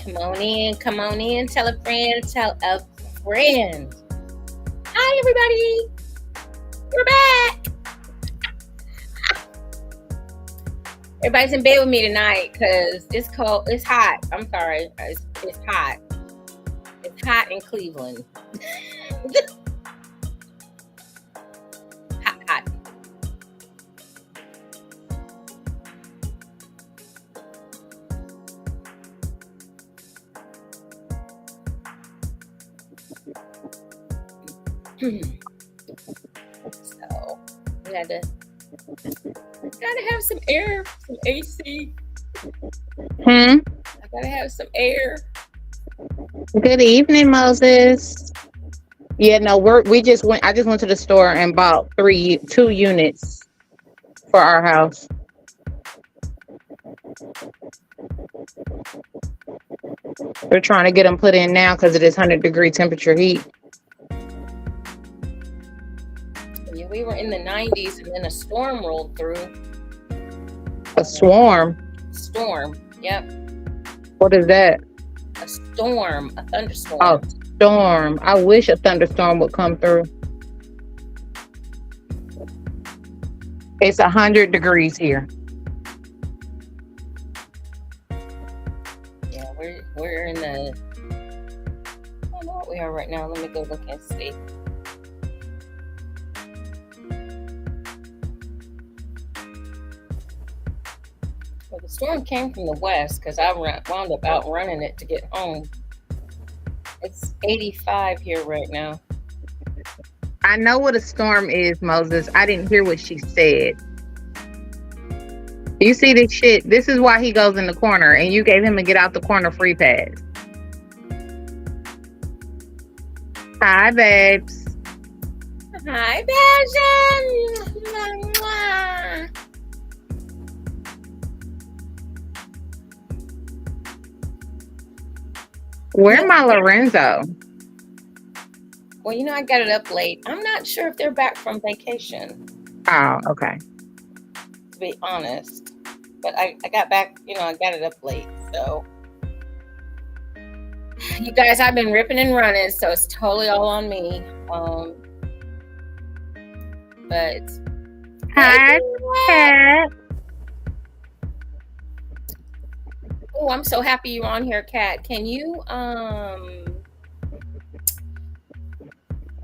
Come on in, tell a friend, tell a friend. Hi, everybody. We're back. Everybody's in bed with me tonight because it's cold. It's hot. I'm sorry. It's hot. It's hot in Cleveland. Hot. So we gotta have some air, some AC. I gotta have some air. Good evening, Moses. Yeah, no, we just went. I just went to the store and bought 2 units for our house. We're trying to get them put in now because it is 100-degree temperature heat. Yeah, we were in the 90s and then a storm rolled through. A swarm? Storm, yep. What is that? A storm, a thunderstorm. Oh, storm. I wish a thunderstorm would come through. It's 100 degrees here. Yeah, we're in the... I don't know what we are right now. Let me go look and see. Well, the storm came from the west because I wound up outrunning it to get home. It's 85 here right now. I know what a storm is, Moses. I didn't hear what she said. You see this shit? This is why he goes in the corner, and you gave him a get out the corner free pass. Hi, babes. Hi, Belgium. Where's my Lorenzo? Well, I got it up late. I'm not sure if they're back from vacation. Oh, okay. To be honest. But I got back, I got it up late. So, you guys, I've been ripping and running, so it's totally all on me. But hi, Kat. Oh, I'm so happy you're on here, Kat. Can you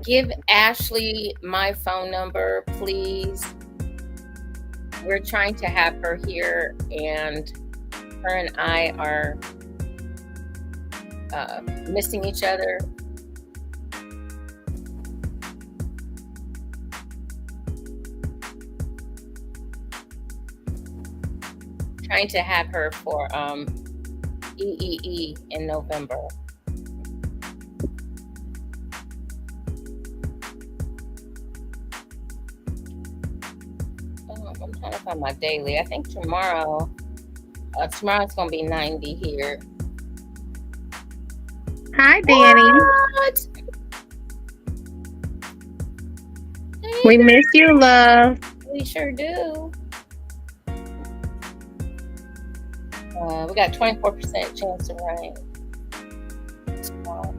give Ashley my phone number, please? We're trying to have her here, and her and I are missing each other. Trying to have her for EEE in November. I'm trying to find my daily. I think tomorrow's going to be 90 here. Hi, Dani. What? We miss you, love. We sure do. We got 24% chance of rain.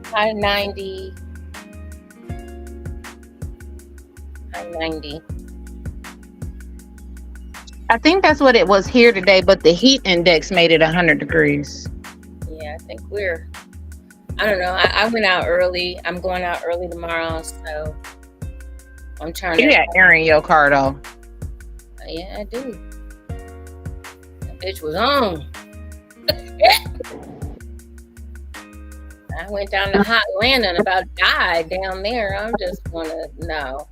High 90. High 90. I think that's what it was here today, but the heat index made it 100 degrees. Yeah, I think I don't know. I went out early. I'm going out early tomorrow, so I'm trying You got air in your car, though. Yeah, I do. That bitch was on. I went down to Hot Atlanta and about died down there. I'm just gonna no.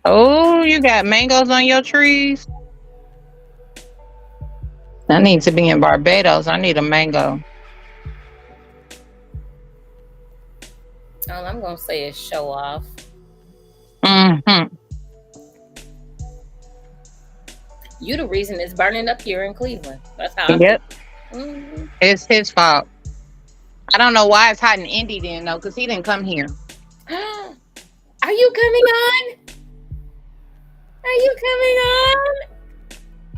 Oh, you got mangoes on your trees? I need to be in Barbados. I need a mango. All I'm gonna say is show off. Mm-hmm. You the reason it's burning up here in Cleveland. That's how. Yep. It's his fault. I don't know why it's hot in Indy then, though, because he didn't come here. Are you coming on? Are you coming on?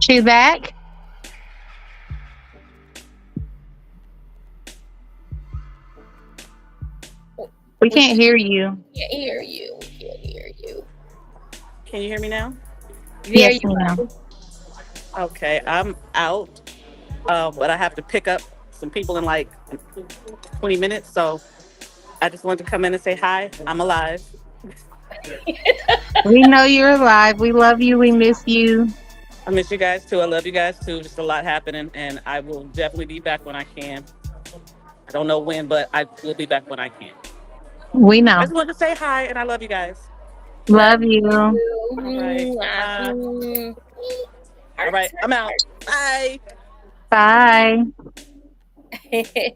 She back? We We can't hear you. can't hear you. We can't hear you. Can you hear me now? There you Yes, ma'am. go. Okay, I'm out, but I have to pick up some people in like 20 minutes. So I just wanted to come in and say hi. I'm alive. We know you're alive. We love you. We miss you. I miss you guys too. I love you guys too. Just a lot happening, and I will definitely be back when I can. I don't know when, but I will be back when I can. We I know. just wanted to say hi, and I love you guys. Love Love you. you. All right. All Hearts, right. I'm hearts, out. Bye. Bye. hearts.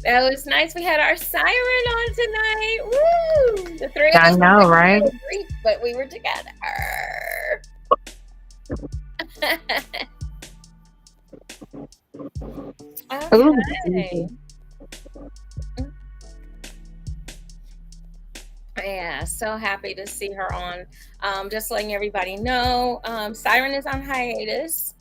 That was nice. We had our siren on tonight. Woo! The three of I us were know, working right? a little brief, but we were together. Ooh, Okay. Yeah, so happy to see her on. Just letting everybody know, Siren is on hiatus.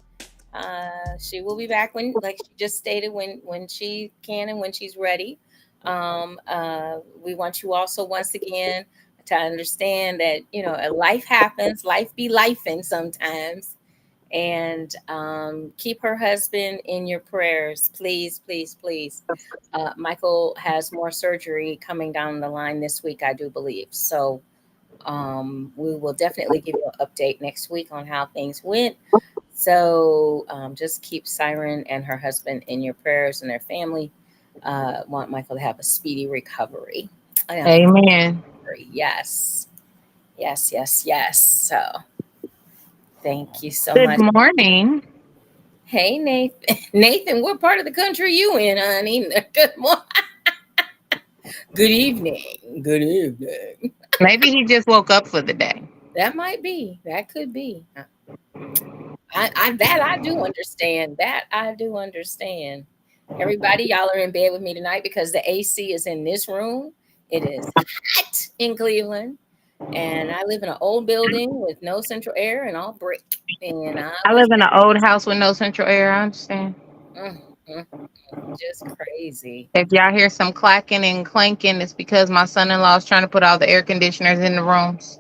She will be back when, like she just stated, when she can and when she's ready. We want you also once again to understand that life happens, life be lifing sometimes, and keep her husband in your prayers, please, please, please. Michael has more surgery coming down the line this week, I do believe. So we will definitely give you an update next week on how things went. So just keep Siren and her husband in your prayers and their family. Want Michael to have a speedy recovery. amen. Yes, yes, yes, yes. So thank you so Good much. morning. Hey, Nathan. Nathan, what part of the country you in, honey? Good morning. Good evening. Good evening. Maybe he just woke up for the day. That might be. That could be. I do understand. That I do understand. Everybody, y'all are in bed with me tonight because the AC is in this room. It is hot in Cleveland, and I live in an old building with no central air and all brick. And I I was live in an old house with no central air. I understand. mm, mm, just crazy. If y'all hear some clacking and clanking, it's because my son-in-law is trying to put all the air conditioners in the rooms.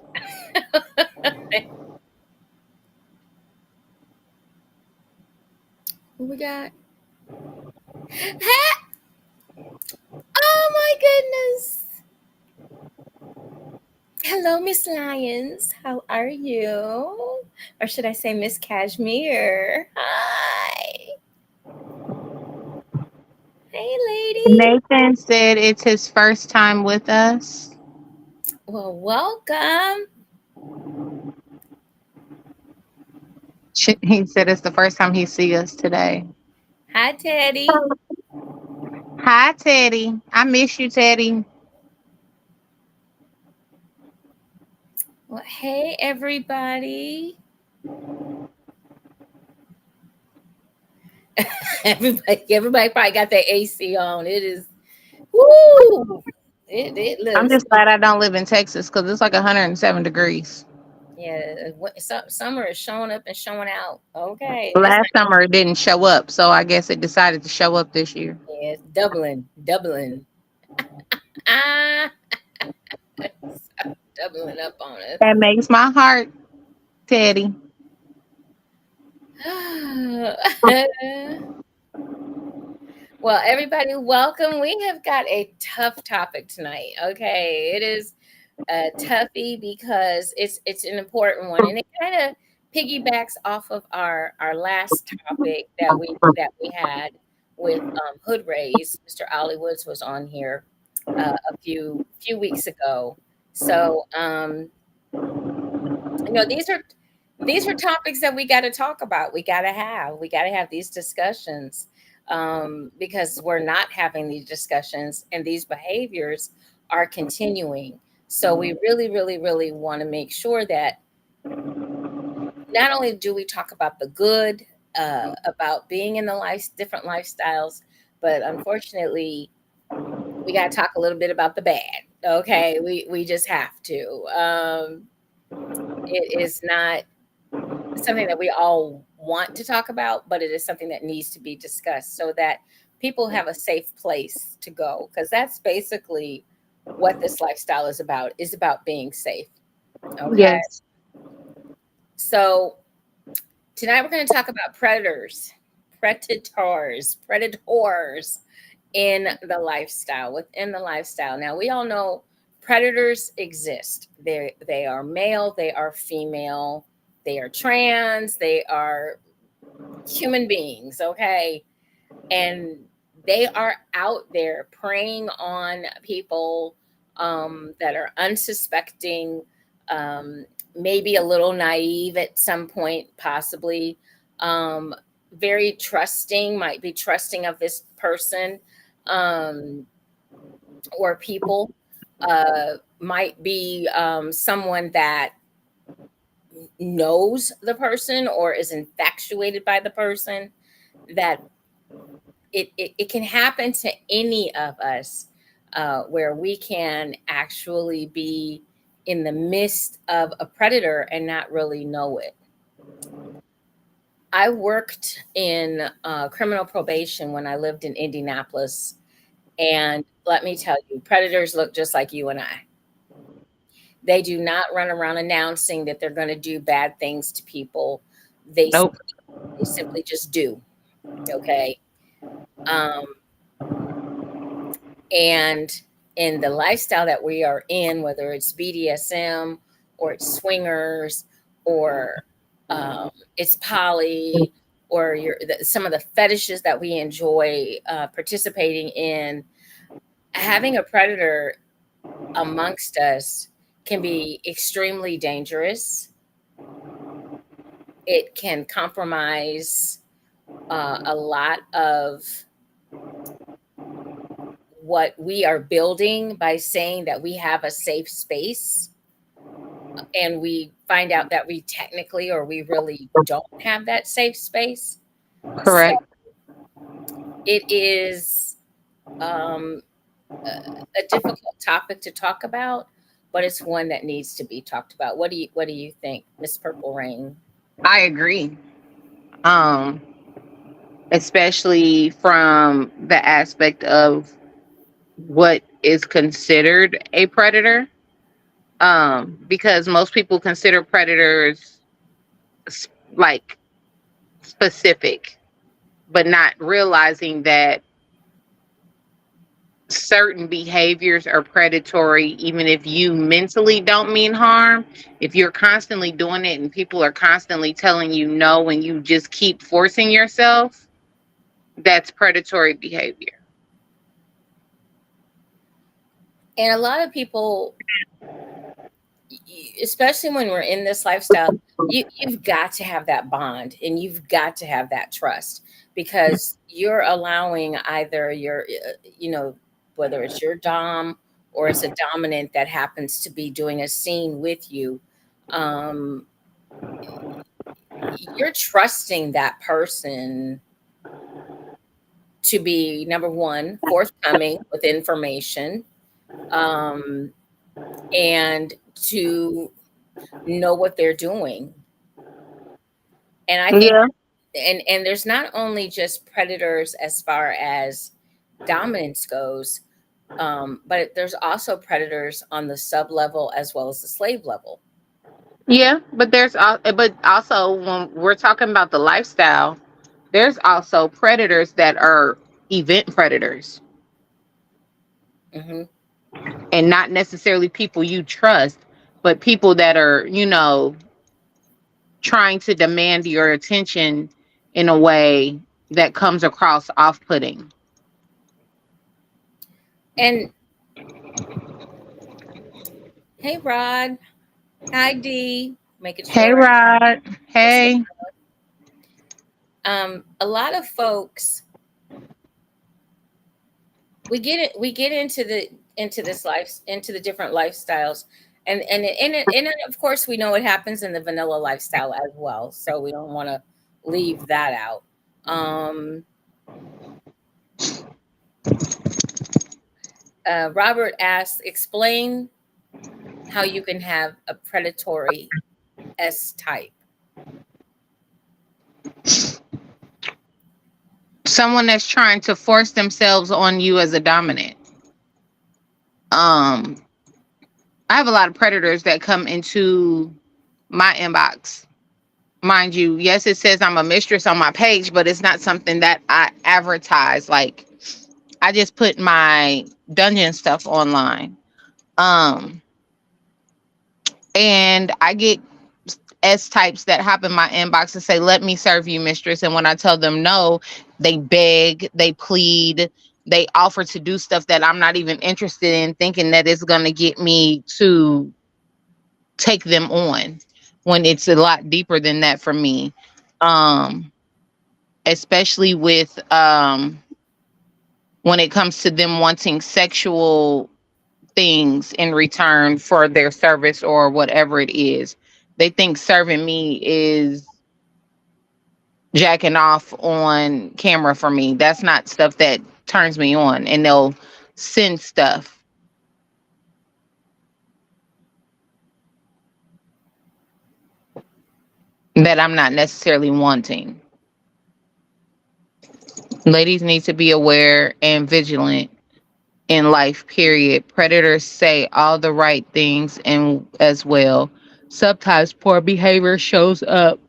Who we got? Oh my goodness. Hello, Miss Lyons. How are you? Or should I say Miss Cashmere? Hi. Hey, lady. Nathan said it's his first time with us. Well, welcome. He said it's the first time he see us today. Hi, Teddy. Hi, Teddy. I miss you, Teddy. Well, hey, everybody. Everybody probably got their AC on. It is, woo. It I'm looks, just glad I don't live in Texas because it's like 107 degrees. yeah, summer is showing up and showing out. Okay. Just Last summer it didn't show up, so I guess it decided to show up this year. yeah, it's doubling. Ah, doubling up on us. That makes my heart, Teddy. Well, everybody, welcome. We have got a tough topic tonight. Okay, it is a toughie because it's an important one, and it kind of piggybacks off of our last topic that we had with Hood Rays. Mr. Ollie Woods was on here a few weeks ago. So these are topics that we got to talk about. We got to have these discussions because we're not having these discussions, and these behaviors are continuing. So we really, really, really want to make sure that not only do we talk about the good, about being in the different lifestyles, but unfortunately, we got to talk a little bit about the bad. Okay, we just have to. It is not something that we all want to talk about, but it is something that needs to be discussed so that people have a safe place to go. Because that's basically what this lifestyle is about being safe. Okay. Yes. So tonight we're going to talk about predators in the lifestyle, within the lifestyle. Now we all know predators exist. They are male, they are female, they are trans, they are human beings, okay? And they are out there preying on people that are unsuspecting, um, maybe a little naive at some point, possibly. Um, Very trusting, might be trusting of this person um, or people. Might be someone that knows the person or is infatuated by the person, that it can happen to any of us, where we can actually be in the midst of a predator and not really know it. I worked in criminal probation when I lived in Indianapolis. And let me tell you, predators look just like you and I. They do not run around announcing that they're going to do bad things to people. They, Nope. they simply just do. Okay. Um, And in the lifestyle that we are in, whether it's BDSM or it's swingers or it's poly or some of the fetishes that we enjoy participating in, having a predator amongst us can be extremely dangerous. It can compromise a lot of what we are building by saying that we have a safe space, and we find out that we technically or we really don't have that safe space. So Correct. it is um, a difficult topic to talk about, but it's one that needs to be talked about. What do you think, Miss Purple Rain? I agree. Um, Especially from the aspect of what is considered a predator. Because most people consider predators like specific, but not realizing that certain behaviors are predatory, even if you mentally don't mean harm. If you're constantly doing it and people are constantly telling you no and you just keep forcing yourself, that's predatory behavior. And a lot of people, especially when we're in this lifestyle, you've got to have that bond and you've got to have that trust, because you're allowing either your, whether it's your dom or it's a dominant that happens to be doing a scene with you. Um, you're trusting that person to be, number one, forthcoming with information, um, and to know what they're doing. And I think, Yeah. and there's not only just predators as far as dominance goes, but there's also predators on the sub level as well as the slave level. Yeah, but but also when we're talking about the lifestyle, there's also predators that are event predators Hmm. and not necessarily people you trust, but people that are, trying to demand your attention in a way that comes across off-putting. And hey, Rod. Hi, D. Making Hey, sure Rod. I say. Hey. A lot of folks, we get into this life, into the different lifestyles, and of course we know what happens in the vanilla lifestyle as well, so we don't want to leave that out. um Robert asks, explain how you can have a predatory S type. Someone that's trying to force themselves on you as a dominant. Um, I have a lot of predators that come into my inbox. Mind you, yes, it says I'm a mistress on my page, but it's not something that I advertise. Like, I just put my dungeon stuff online. Um, and I get S types that hop in my inbox and say, "Let me serve you, mistress." And when I tell them no, they beg, they plead, they offer to do stuff that I'm not even interested in, thinking that it's going to get me to take them on when it's a lot deeper than that for me. Um, Especially with when it comes to them wanting sexual things in return for their service or whatever it is. They think serving me is jacking off on camera for me. That's not stuff that turns me on. And they'll send stuff that I'm not necessarily wanting. Ladies need to be aware and vigilant in life, period. Predators say all the right things and as well. Sometimes poor behavior shows up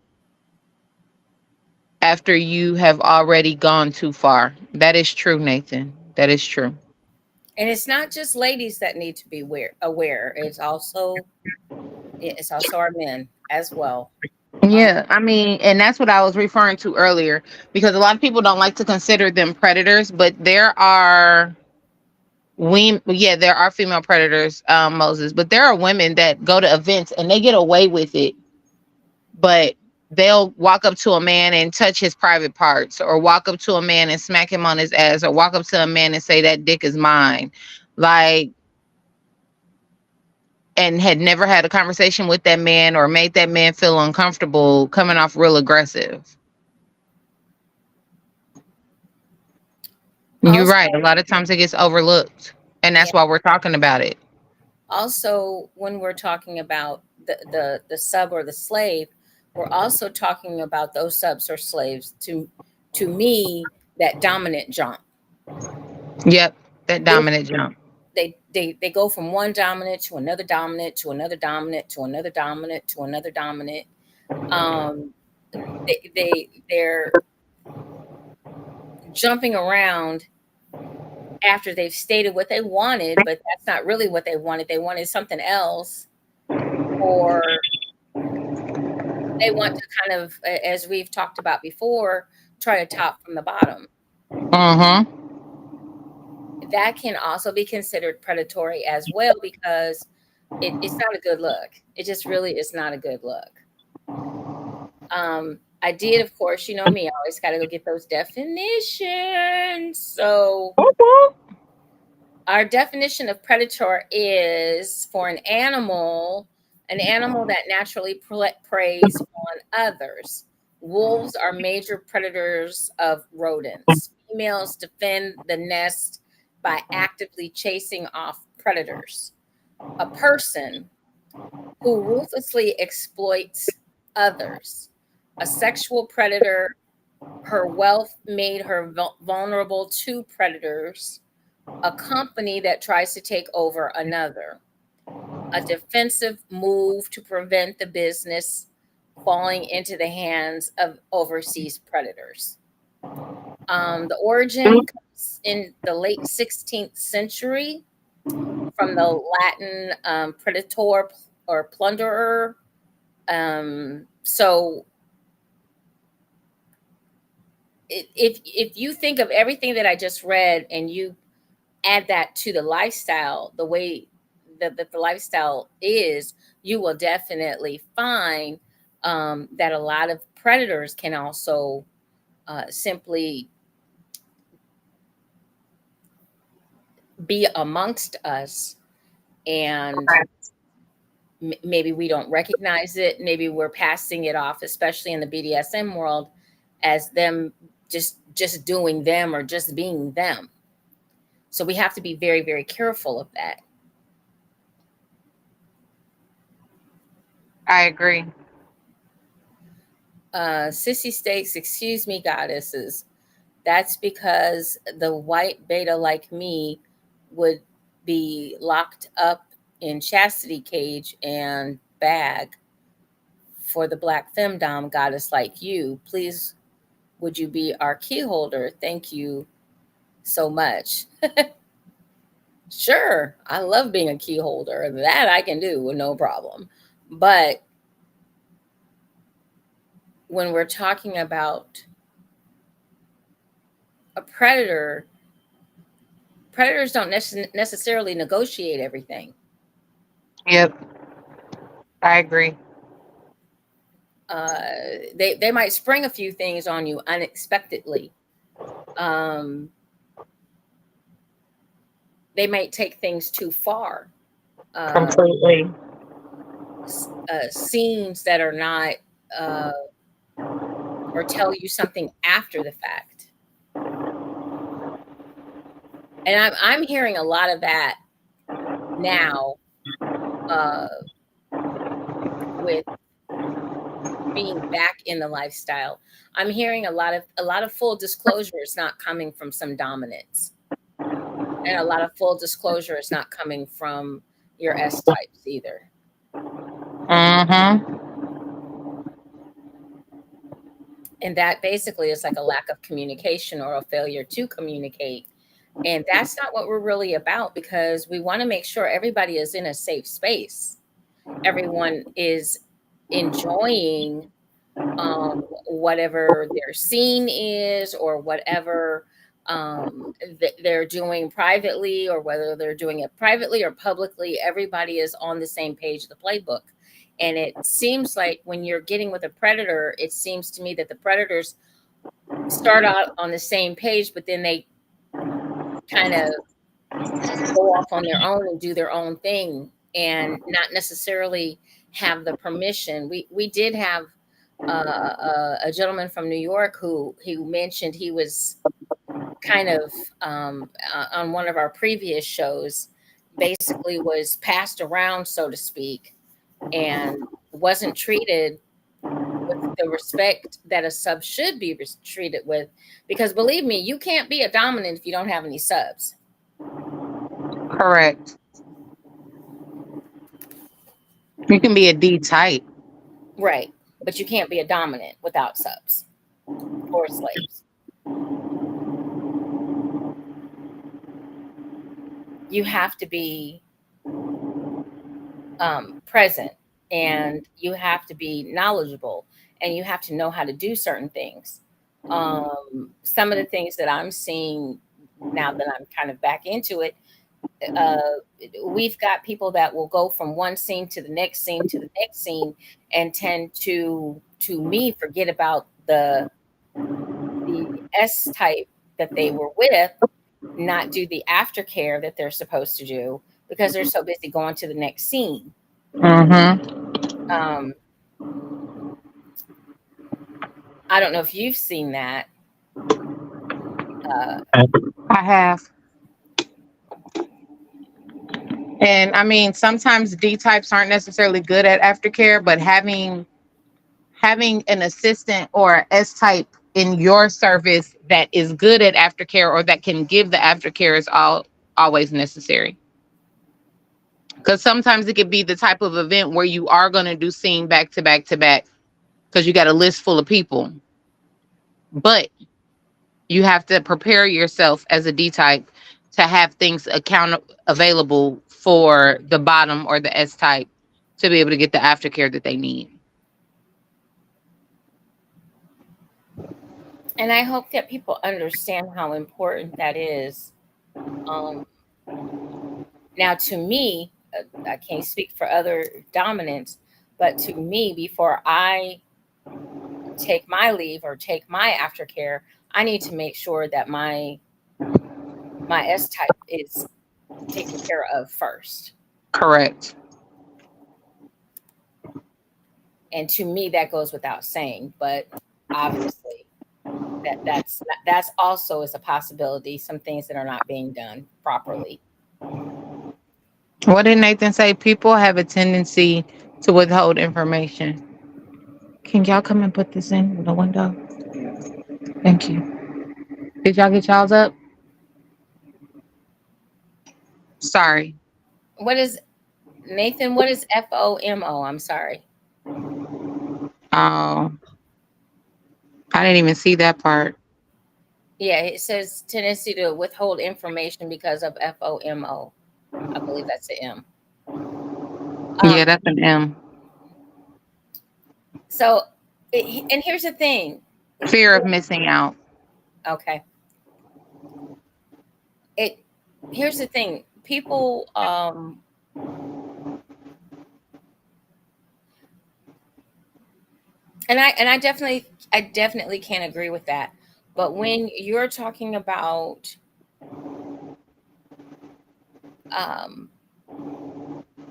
after you have already gone too far. That is true, Nathan. That is true. And it's not just ladies that need to be aware. It's also our men as well. Um, Yeah, I mean, and that's what I was referring to earlier because a lot of people don't like to consider them predators, but there are female predators, Moses, but there are women that go to events and they get away with it, but they'll walk up to a man and touch his private parts, or walk up to a man and smack him on his ass, or walk up to a man and say that dick is mine. Like, and had never had a conversation with that man or made that man feel uncomfortable, coming off real aggressive. You're also, right. A lot of times it gets overlooked, and yeah. that's why we're talking about it. Also, when we're talking about the sub or the slave, we're also talking about those subs or slaves to me that dominant jump. Yep, that They dominant jump. they go from one dominant to another dominant to another dominant to another dominant to another dominant. Um, they're jumping around after they've stated what they wanted, but that's not really what they wanted. They wanted something else, or they want to kind of, as we've talked about before, try to top from the bottom. Mm-hmm. That can also be considered predatory as well because it's not a good look. It just really is not a good look. I did, of course, you know me, I always got to go get those definitions. So, our definition of predator is for an animal that naturally preys on others. Wolves are major predators of rodents. Females defend the nest by actively chasing off predators. A person who ruthlessly exploits others. A sexual predator, her wealth made her vulnerable to predators. A company that tries to take over another. A defensive move to prevent the business falling into the hands of overseas predators. The origin comes in the late 16th century from the Latin predator or plunderer. So if you think of everything that I just read and you add that to the lifestyle, the way that the lifestyle is, you will definitely find that a lot of predators can also simply be amongst us, and maybe we don't recognize it. Maybe we're passing it off, especially in the BDSM world, as them just doing them or just being them. So we have to be very, very careful of that. I agree. Sissy Stakes, excuse me, goddesses. That's because the white beta like me would be locked up in chastity cage and bag for the black femdom goddess like you. Please, would you be our key holder? Thank you so much. Sure, I love being a key holder. That I can do with no problem. But when we're talking about a predator, predators don't necessarily negotiate everything. Yep, I agree. They might spring a few things on you unexpectedly. Um, they might take things too far. Uh, Completely. Scenes that are not, uh, or tell you something after the fact. And I'm hearing a lot of that now, uh, with being back in the lifestyle. I'm hearing a lot of full disclosure is not coming from some dominance, and a lot of full disclosure is not coming from your S types either. Mm-hmm. And that basically is like a lack of communication or a failure to communicate. And that's not what we're really about, because we want to make sure everybody is in a safe space. Everyone is enjoying, whatever their scene is, or whatever, they're doing privately, or whether they're doing it privately or publicly. Everybody is on the same page of the playbook. And it seems like when you're getting with a predator, it seems to me that the predators start out on the same page, but then they kind of go off on their own and do their own thing, and not necessarily have the permission. We did have, a gentleman from New York who he mentioned he was kind of, on one of our previous shows, basically was passed around, so to speak, and wasn't treated with the respect that a sub should be treated with. Because believe me, you can't be a dominant if you don't have any subs. Correct. You can be a D type. Right. But you can't be a dominant without subs or slaves. You have to be, present, and you have to be knowledgeable, and you have to know how to do certain things. Some of the things that I'm seeing now that I'm kind of back into it, uh, we've got people that will go from one scene to the next scene to the next scene, and tend to me forget about the S type that they were with, not do the aftercare that they're supposed to do, because they're so busy going to the next scene. Mm-hmm. Um, I don't know if you've seen that. Uh, I have. And I mean, sometimes D types aren't necessarily good at aftercare, but having an assistant or a S type in your service that is good at aftercare or that can give the aftercare is always necessary. Because sometimes it could be the type of event where you are going to do scene back to back to back because you got a list full of people. But you have to prepare yourself as a D type to have things available for the bottom or the S type to be able to get the aftercare that they need. and I hope that people understand how important that is. Um, Now, to me, I can't speak for other dominants, but to me, before I take my leave or take my aftercare, I need to make sure that my S type is taken care of first. Correct. And to me, that goes without saying. But obviously, that's also is a possibility. Some things that are not being done properly. What did Nathan say? People have a tendency to withhold information. Can y'all come and put this in the window? Thank you. Did y'all get y'all's up? Sorry. What is Nathan? What is FOMO? I'm sorry. Oh, I didn't even see that part. Yeah, it says tendency to withhold information because of FOMO. I believe that's the M. Yeah, Um, that's an M. so, and here's the thing. Fear of missing out. Okay, it. Here's the thing. People, and I definitely can agree with that. But when you're talking about um,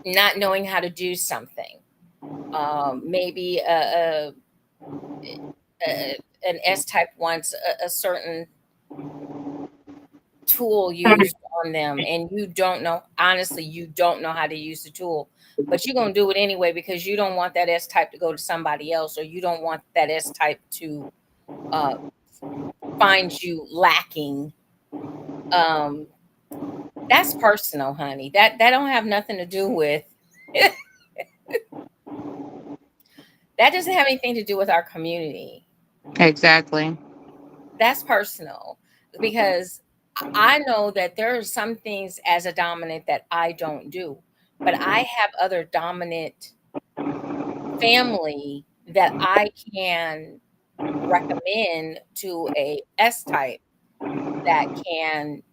not knowing how to do something, maybe an S type wants a certain tool used on them, and you don't know, honestly, you don't know how to use the tool, but you're going to do it anyway because you don't want that S type to go to somebody else, or you don't want that S type to uh, find you lacking. Um, that's personal, honey. That don't have nothing to do with that doesn't have anything to do with our community. Exactly. That's personal because I know that there are some things as a dominant that I don't do, but I have other dominant family that I can recommend to a S type that can.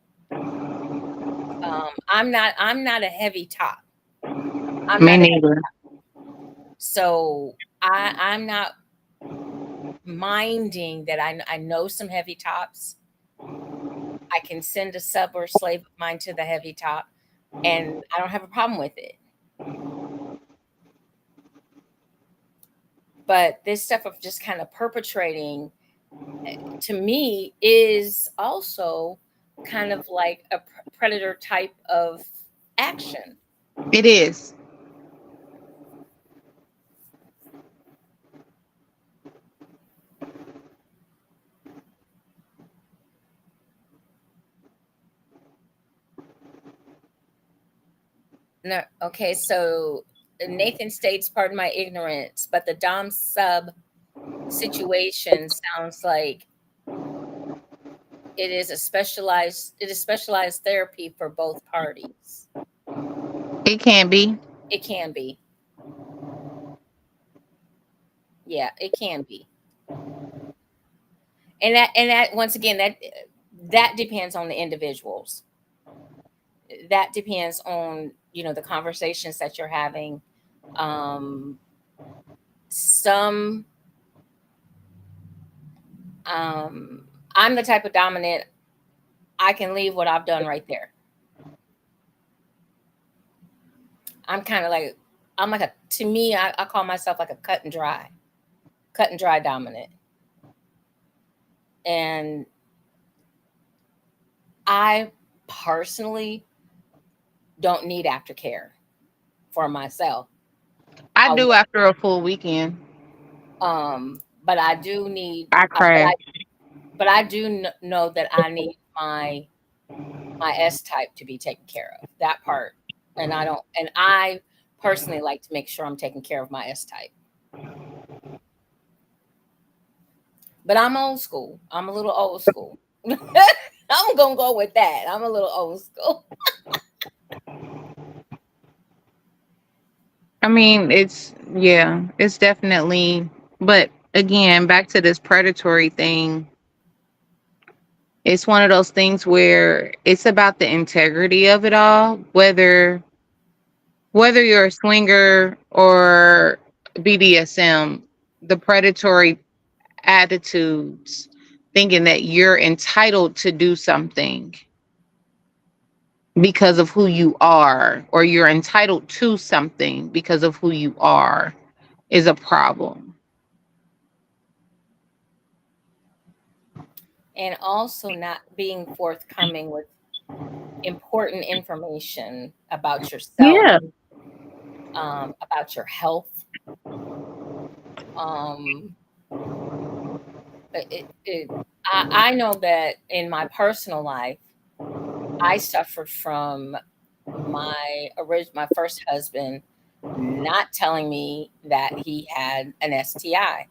I'm not a heavy top. I'm Me not a heavy neither. top, so I'm not minding that I know some heavy tops. I can send a sub or slave of mine to the heavy top, and I don't have a problem with it. But this stuff of just kind of perpetrating, to me, is also kind of like a predator type of action. It is. No, okay, so Nathan states, "Pardon my ignorance, but the dom sub situation sounds like it is specialized therapy for both parties." It can be. It can be, yeah, it can be, and that once again that depends on the individuals. That depends on the conversations that you're having. Um, some I'm the type of dominant. I can leave what I've done right there. I'm kind of like I'm like a to me I call myself like a cut and dry dominant, and I personally don't need aftercare for myself. I I do want, after a full weekend. but I do need, I but crash. I do know that I need my S type to be taken care of. That part, and I personally like to make sure I'm taking care of my S type. But I'm old school. I'm a little old school. I'm gonna go with that. I'm a little old school. I mean, yeah, it's definitely, but again, back to this predatory thing, it's one of those things where it's about the integrity of it all, whether you're a swinger or BDSM, the predatory attitudes, thinking that you're entitled to do something because of who you are, or you're entitled to something because of who you are, is a problem. And also not being forthcoming with important information about yourself, Yeah. about your health. Um, it, it, I know that in my personal life, I suffered from my first husband not telling me that he had an STI.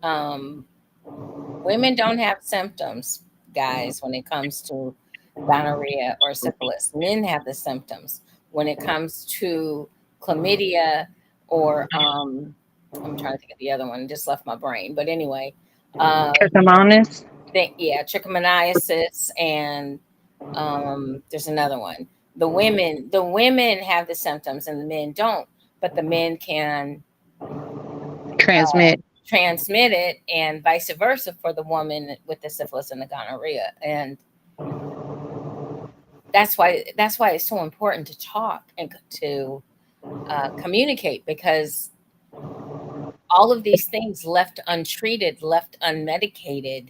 Um, Women don't have symptoms, guys, when it comes to gonorrhea or syphilis. Men have the symptoms when it comes to chlamydia or I'm trying to think of the other one. It just left my brain. But anyway, uh, Trichomonas. yeah, trichomoniasis and there's another one. The women have the symptoms and the men don't, but the men can Transmit. transmit it, and vice versa for the woman with the syphilis and the gonorrhea. And that's why it's so important to talk and to communicate, because all of these things left untreated, left unmedicated,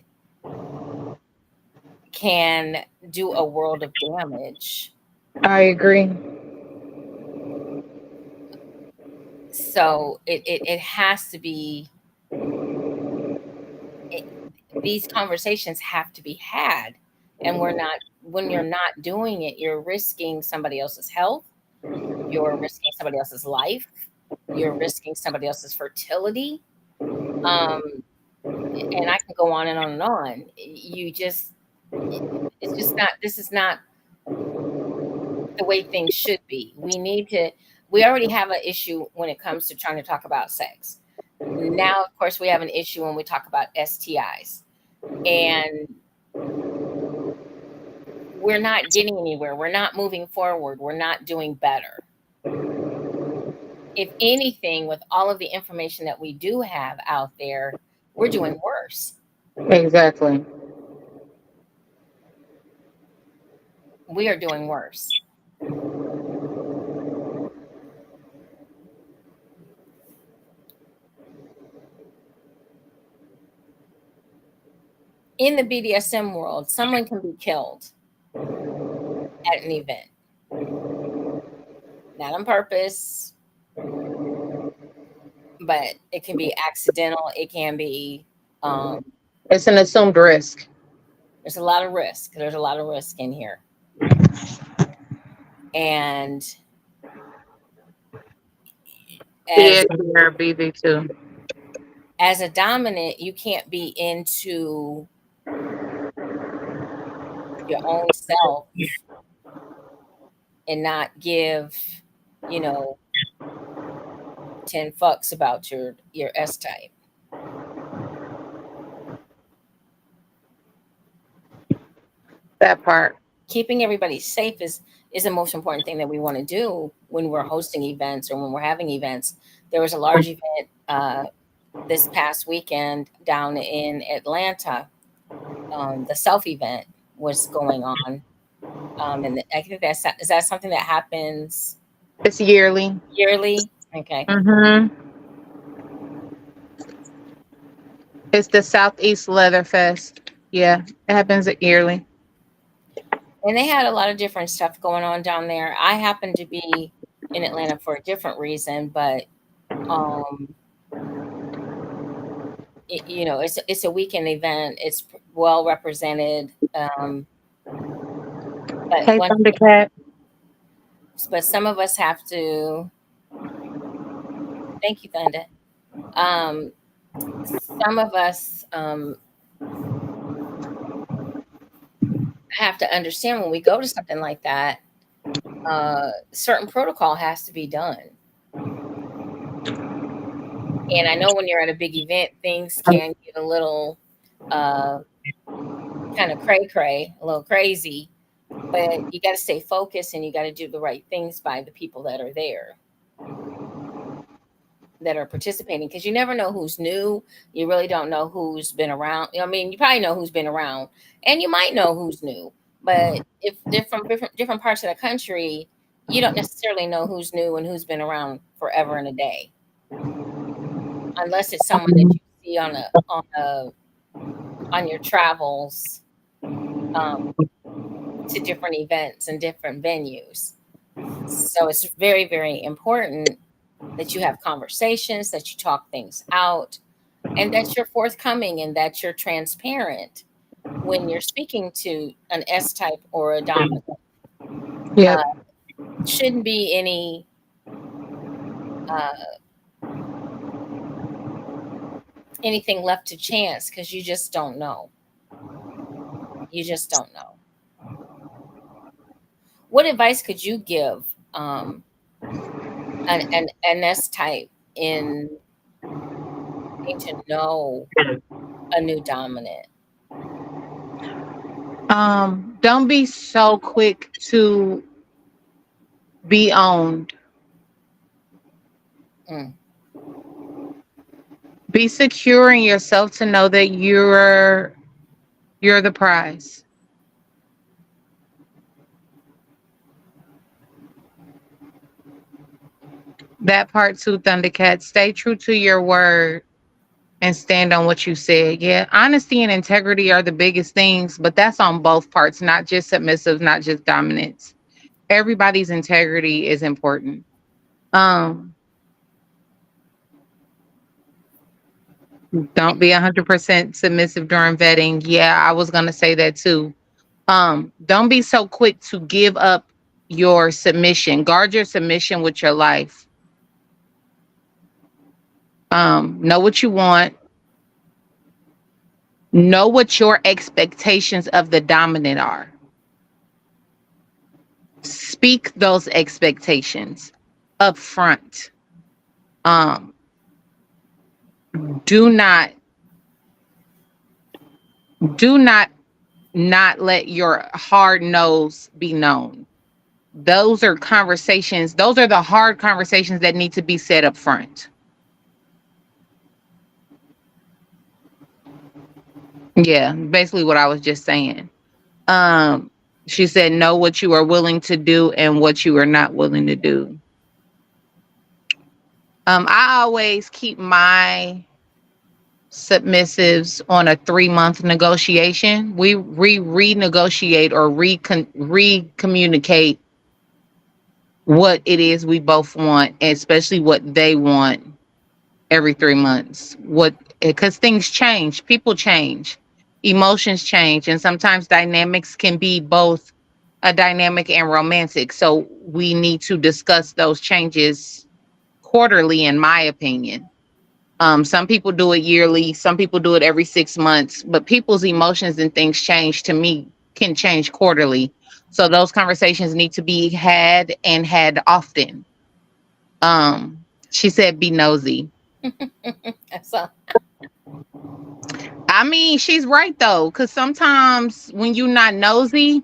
can do a world of damage. I agree. So it has to be it, these conversations have to be had, and when you're not doing it, you're risking somebody else's health, you're risking somebody else's life, you're risking somebody else's fertility, um and I can go on and on and on. It's just not, this is not the way things should be. We already have an issue when it comes to trying to talk about sex. Now, of course, we have an issue when we talk about STIs, and we're not getting anywhere. We're not moving forward. We're not doing better. If anything, with all of the information that we do have out there, we're doing worse. Exactly. We are doing worse. In the BDSM world, someone can be killed at an event, not on purpose, but it can be accidental. It can be, um, It's an assumed risk. there's a lot of risk. There's a lot of risk in here. And Yeah, as BB too. as a dominant, you can't be into your own self and not give, you know, 10 fucks about your S type. That part. Keeping everybody safe is the most important thing that we want to do when we're hosting events or when we're having events. There was a large event this past weekend down in Atlanta. The self event was going on, and I think is that something that happens It's yearly. yearly. Okay. Mm-hmm. It's the Southeast Leather Fest. Yeah, it happens yearly. And they had a lot of different stuff going on down there. I happened to be in Atlanta for a different reason, but um, it's a weekend event. It's well represented, but Hey, one Thundercat. but some of us have to. Thank you, Thunder. Um, some of us have to understand when we go to something like that, certain protocol has to be done. And I know when you're at a big event, things can get a little uh, kind of cray cray, a little crazy, but you got to stay focused and you got to do the right things by the people that are there, that are participating, because you never know who's new. You really don't know who's been around. I mean, you probably know who's been around, and you might know who's new. But if they're from different parts of the country, you don't necessarily know who's new and who's been around forever and a day, unless it's someone that you see on your travels to different events and different venues. So it's very, very important that you have conversations, that you talk things out, and that you're forthcoming and that you're transparent when you're speaking to an S type or a dominant. Yep. Uh, shouldn't be any uh, anything left to chance because you just don't know. You just don't know. What advice could you give an S type in getting to know a new dominant? Don't be so quick to be owned. Mm, Be secure in yourself to know that you're the prize. That part too, Thundercat. Stay true to your word and stand on what you said. Yeah, honesty and integrity are the biggest things, but that's on both parts, not just submissive, not just dominance. Everybody's integrity is important. Um, don't be 100% submissive during vetting. Yeah, I was gonna say that too. Don't be so quick to give up your submission. Guard your submission with your life. Know what you want. Know what your expectations of the dominant are. Speak those expectations up front. Um, do not do not let your hard nose be known. Those are conversations, those are the hard conversations that need to be said up front. Yeah, basically what I was just saying. Um, she said, know what you are willing to do and what you are not willing to do. I always keep my submissives on a 3-month negotiation. We renegotiate or recommunicate what it is we both want, especially what they want every 3 months. What Because things change, people change, emotions change, and sometimes dynamics can be both a dynamic and romantic. So we need to discuss those changes quarterly, in my opinion. Some people do it yearly, some people do it every 6 months, but people's emotions and things change to me can change quarterly. So those conversations need to be had and had often. She said, be nosy. so I mean, she's right though, because sometimes when you're not nosy,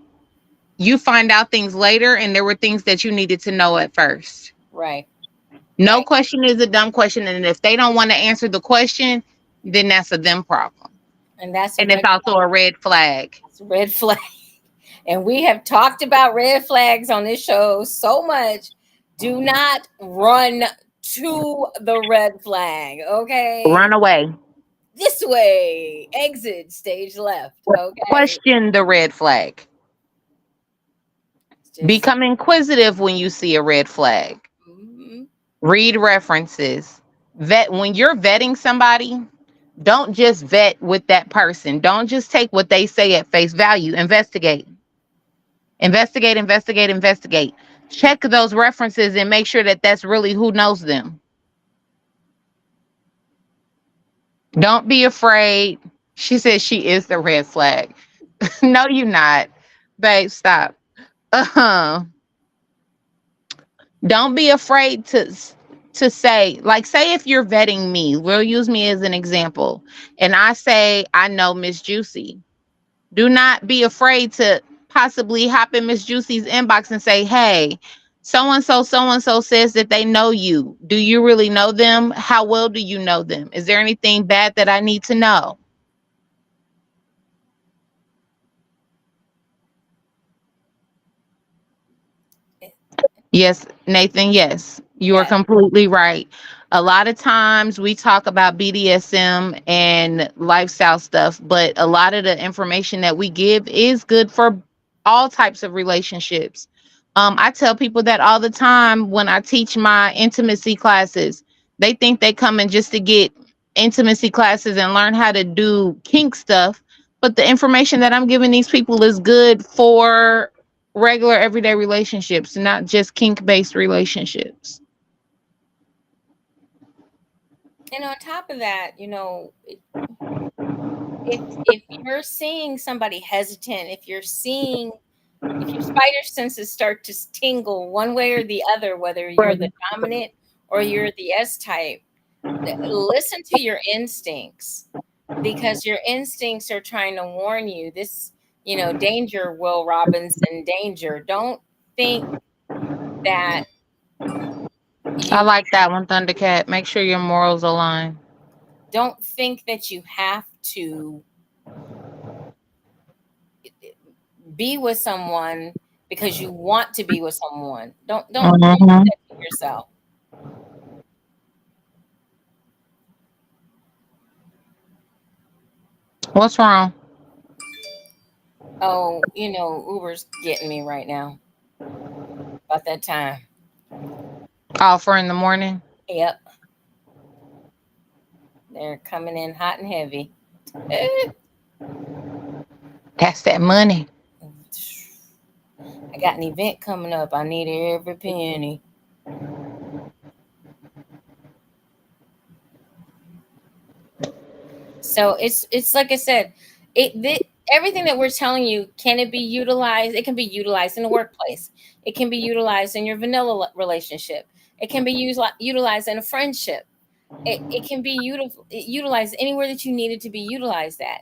you find out things later, and there were things that you needed to know at first. right, No right, question is a dumb question, and if they don't want to answer the question, then that's a them problem. and that's a And it's red, also a red flag. that's a red flag. And we have talked about red flags on this show so much. Do not run to the red flag, okay? Run away. This way, exit stage left, okay? Question the red flag. It's just Become inquisitive when you see a red flag. mhm. Read references. Vet when you're vetting somebody, don't just vet with that person. Don't just take what they say at face value. Investigate. Investigate, investigate, investigate. Check those references and make sure that that's really who knows them. Don't be afraid. She says she is the red flag. No, you're not. Babe, stop. Uh-huh. Don't be afraid to say, like, say if you're vetting me, we'll use me as an example, and I say I know Miss JewCee. Do not be afraid to possibly hop in Miss JewCee's inbox and say, hey, so and so says that they know you. Do you really know them? How well do you know them? Is there anything bad that I need to know? Yes, Nathan, yes, you are Yeah, completely right. A lot of times we talk about BDSM and lifestyle stuff, but a lot of the information that we give is good for all types of relationships. I tell people that all the time when I teach my intimacy classes. They think they come in just to get intimacy classes and learn how to do kink stuff, but the information that I'm giving these people is good for regular everyday relationships, not just kink based relationships. And on top of that, if you're seeing somebody hesitant, if your spider senses start to tingle one way or the other, whether you're the dominant or you're the S type, listen to your instincts, because your instincts are trying to warn you. This, danger, Will Robinson, danger. Don't think that I you like that one, Thundercat. Make sure your morals align. don't think that you have to be with someone because you want to be with someone. Don't do Mhm. that to yourself. What's wrong? Oh, Uber's getting me right now. About that time. Oh, for in the morning? Yep. They're coming in hot and heavy. Eh. That's that money. I got an event coming up. I need every penny. So it's like I said, everything that we're telling you, can it be utilized? It can be utilized in the workplace. It can be utilized in your vanilla relationship. It can be utilized in a friendship. It can be utilized anywhere that you need it to be utilized at.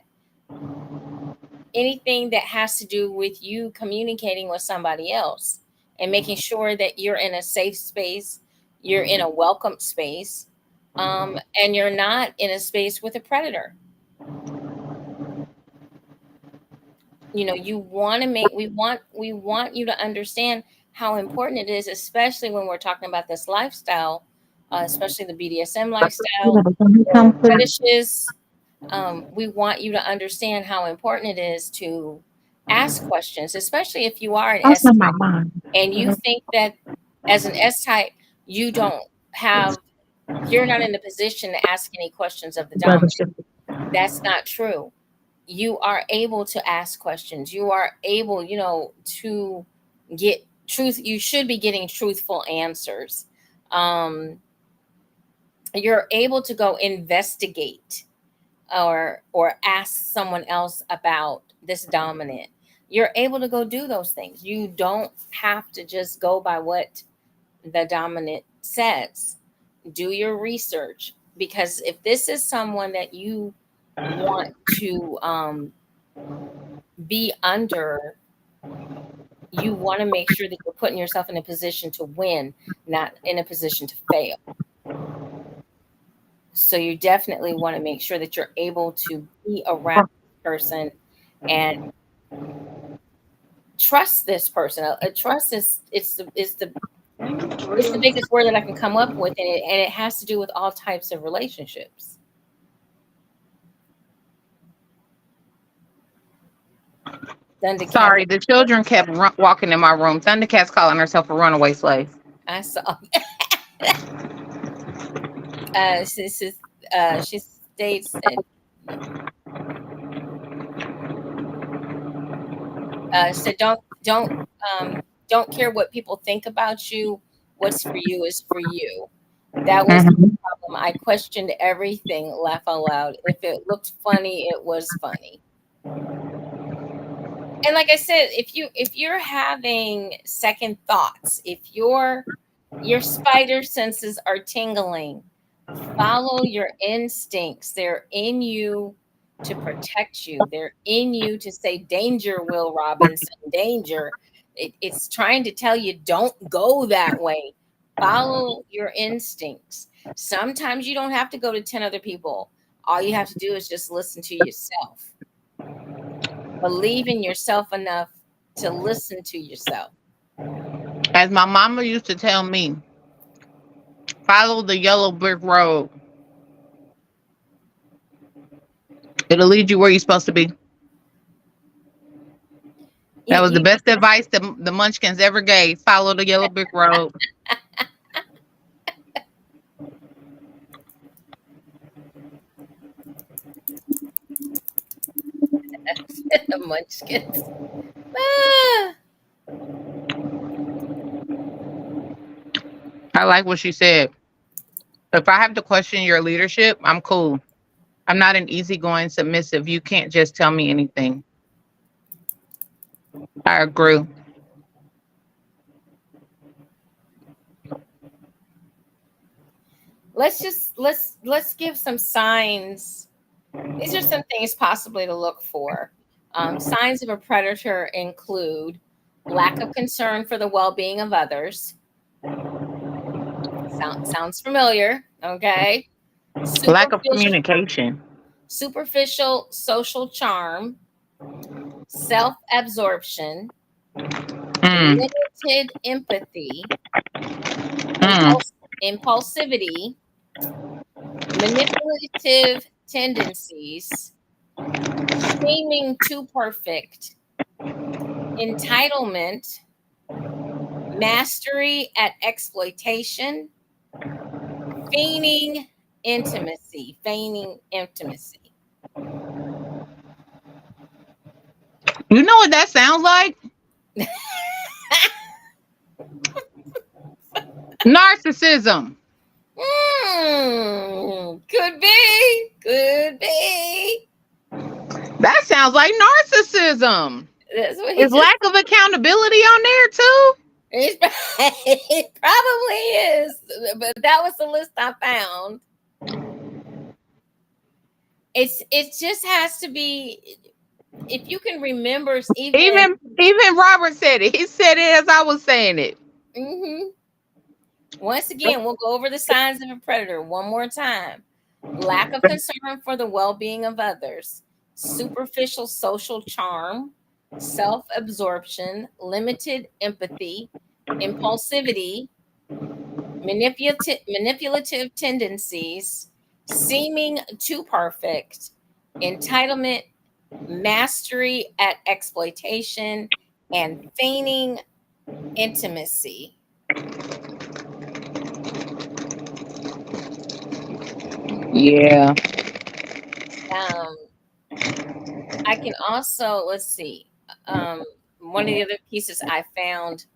Anything that has to do with you communicating with somebody else and making sure that you're in a safe space, you're in a welcome space, and you're not in a space with a predator. You want to make we want you to understand how important it is, especially when we're talking about this lifestyle, especially the BDSM lifestyle, the fetishes. We want you to understand how important it is to ask questions, especially if you are an S type and you think that as an S type, you don't have, you're not in a position to ask any questions of the dominant. That's not true. You are able to ask questions. You are able, to get truth. You should be getting truthful answers. Um, you're able to go investigate or ask someone else about this dominant. You're able to go do those things. You don't have to just go by what the dominant says. Do your research, because if this is someone that you want to be under, you want to make sure that you're putting yourself in a position to win, not in a position to fail. So you definitely want to make sure that you're able to be around this person and trust this person. Trust is the biggest word that I can come up with, and it has to do with all types of relationships. Thundercat, Sorry, the children kept walking in my room. Thundercat's calling herself a runaway slave. I saw. She states that so don't care what people think about you. What's for you is for you. That was the Mhm. problem. I questioned everything. Laugh out loud. If it looked funny, it was funny. And like I said, if you're having second thoughts, if your spider senses are tingling, follow your instincts. They're in you to protect you. They're in you to say, danger, Will Robinson, danger. It's trying to tell you, don't go that way. Follow your instincts. Sometimes you don't have to go to 10 other people. All you have to do is just listen to yourself. Believe in yourself enough to listen to yourself. As my mama used to tell me, follow the yellow brick road. It'll lead you where you're supposed to be. You, That was the you best advice the Munchkins ever gave. Follow the yellow brick road. Munchkins. Ah, I like what she said. If I have to question your leadership, I'm cool. I'm not an easygoing submissive. You can't just tell me anything. I agree. let's give some signs. These are some things possibly to look for. Signs of a predator include lack of concern for the well-being of others. Sounds familiar, okay? Lack of Superficial, communication. superficial social charm, self-absorption, Mm, limited empathy, mm, impulsivity, manipulative tendencies, seeming too perfect, entitlement, mastery at exploitation, feigning feigning intimacy. You know what that sounds like? Narcissism. Could be. That sounds like narcissism. That's what he Is just. lack of accountability on there too? It probably is, but that was the list I found. It just has to be. If you can remember, even. Even Robert said it. He said it as I was saying it. Hmm. Once again, we'll go over the signs of a predator one more time. Lack of concern for the well-being of others, superficial social charm, self-absorption, limited empathy, impulsivity, manipulative tendencies, seeming too perfect, entitlement, mastery at exploitation, and feigning intimacy. Yeah. Um, I can also, let's see, one of the other pieces I found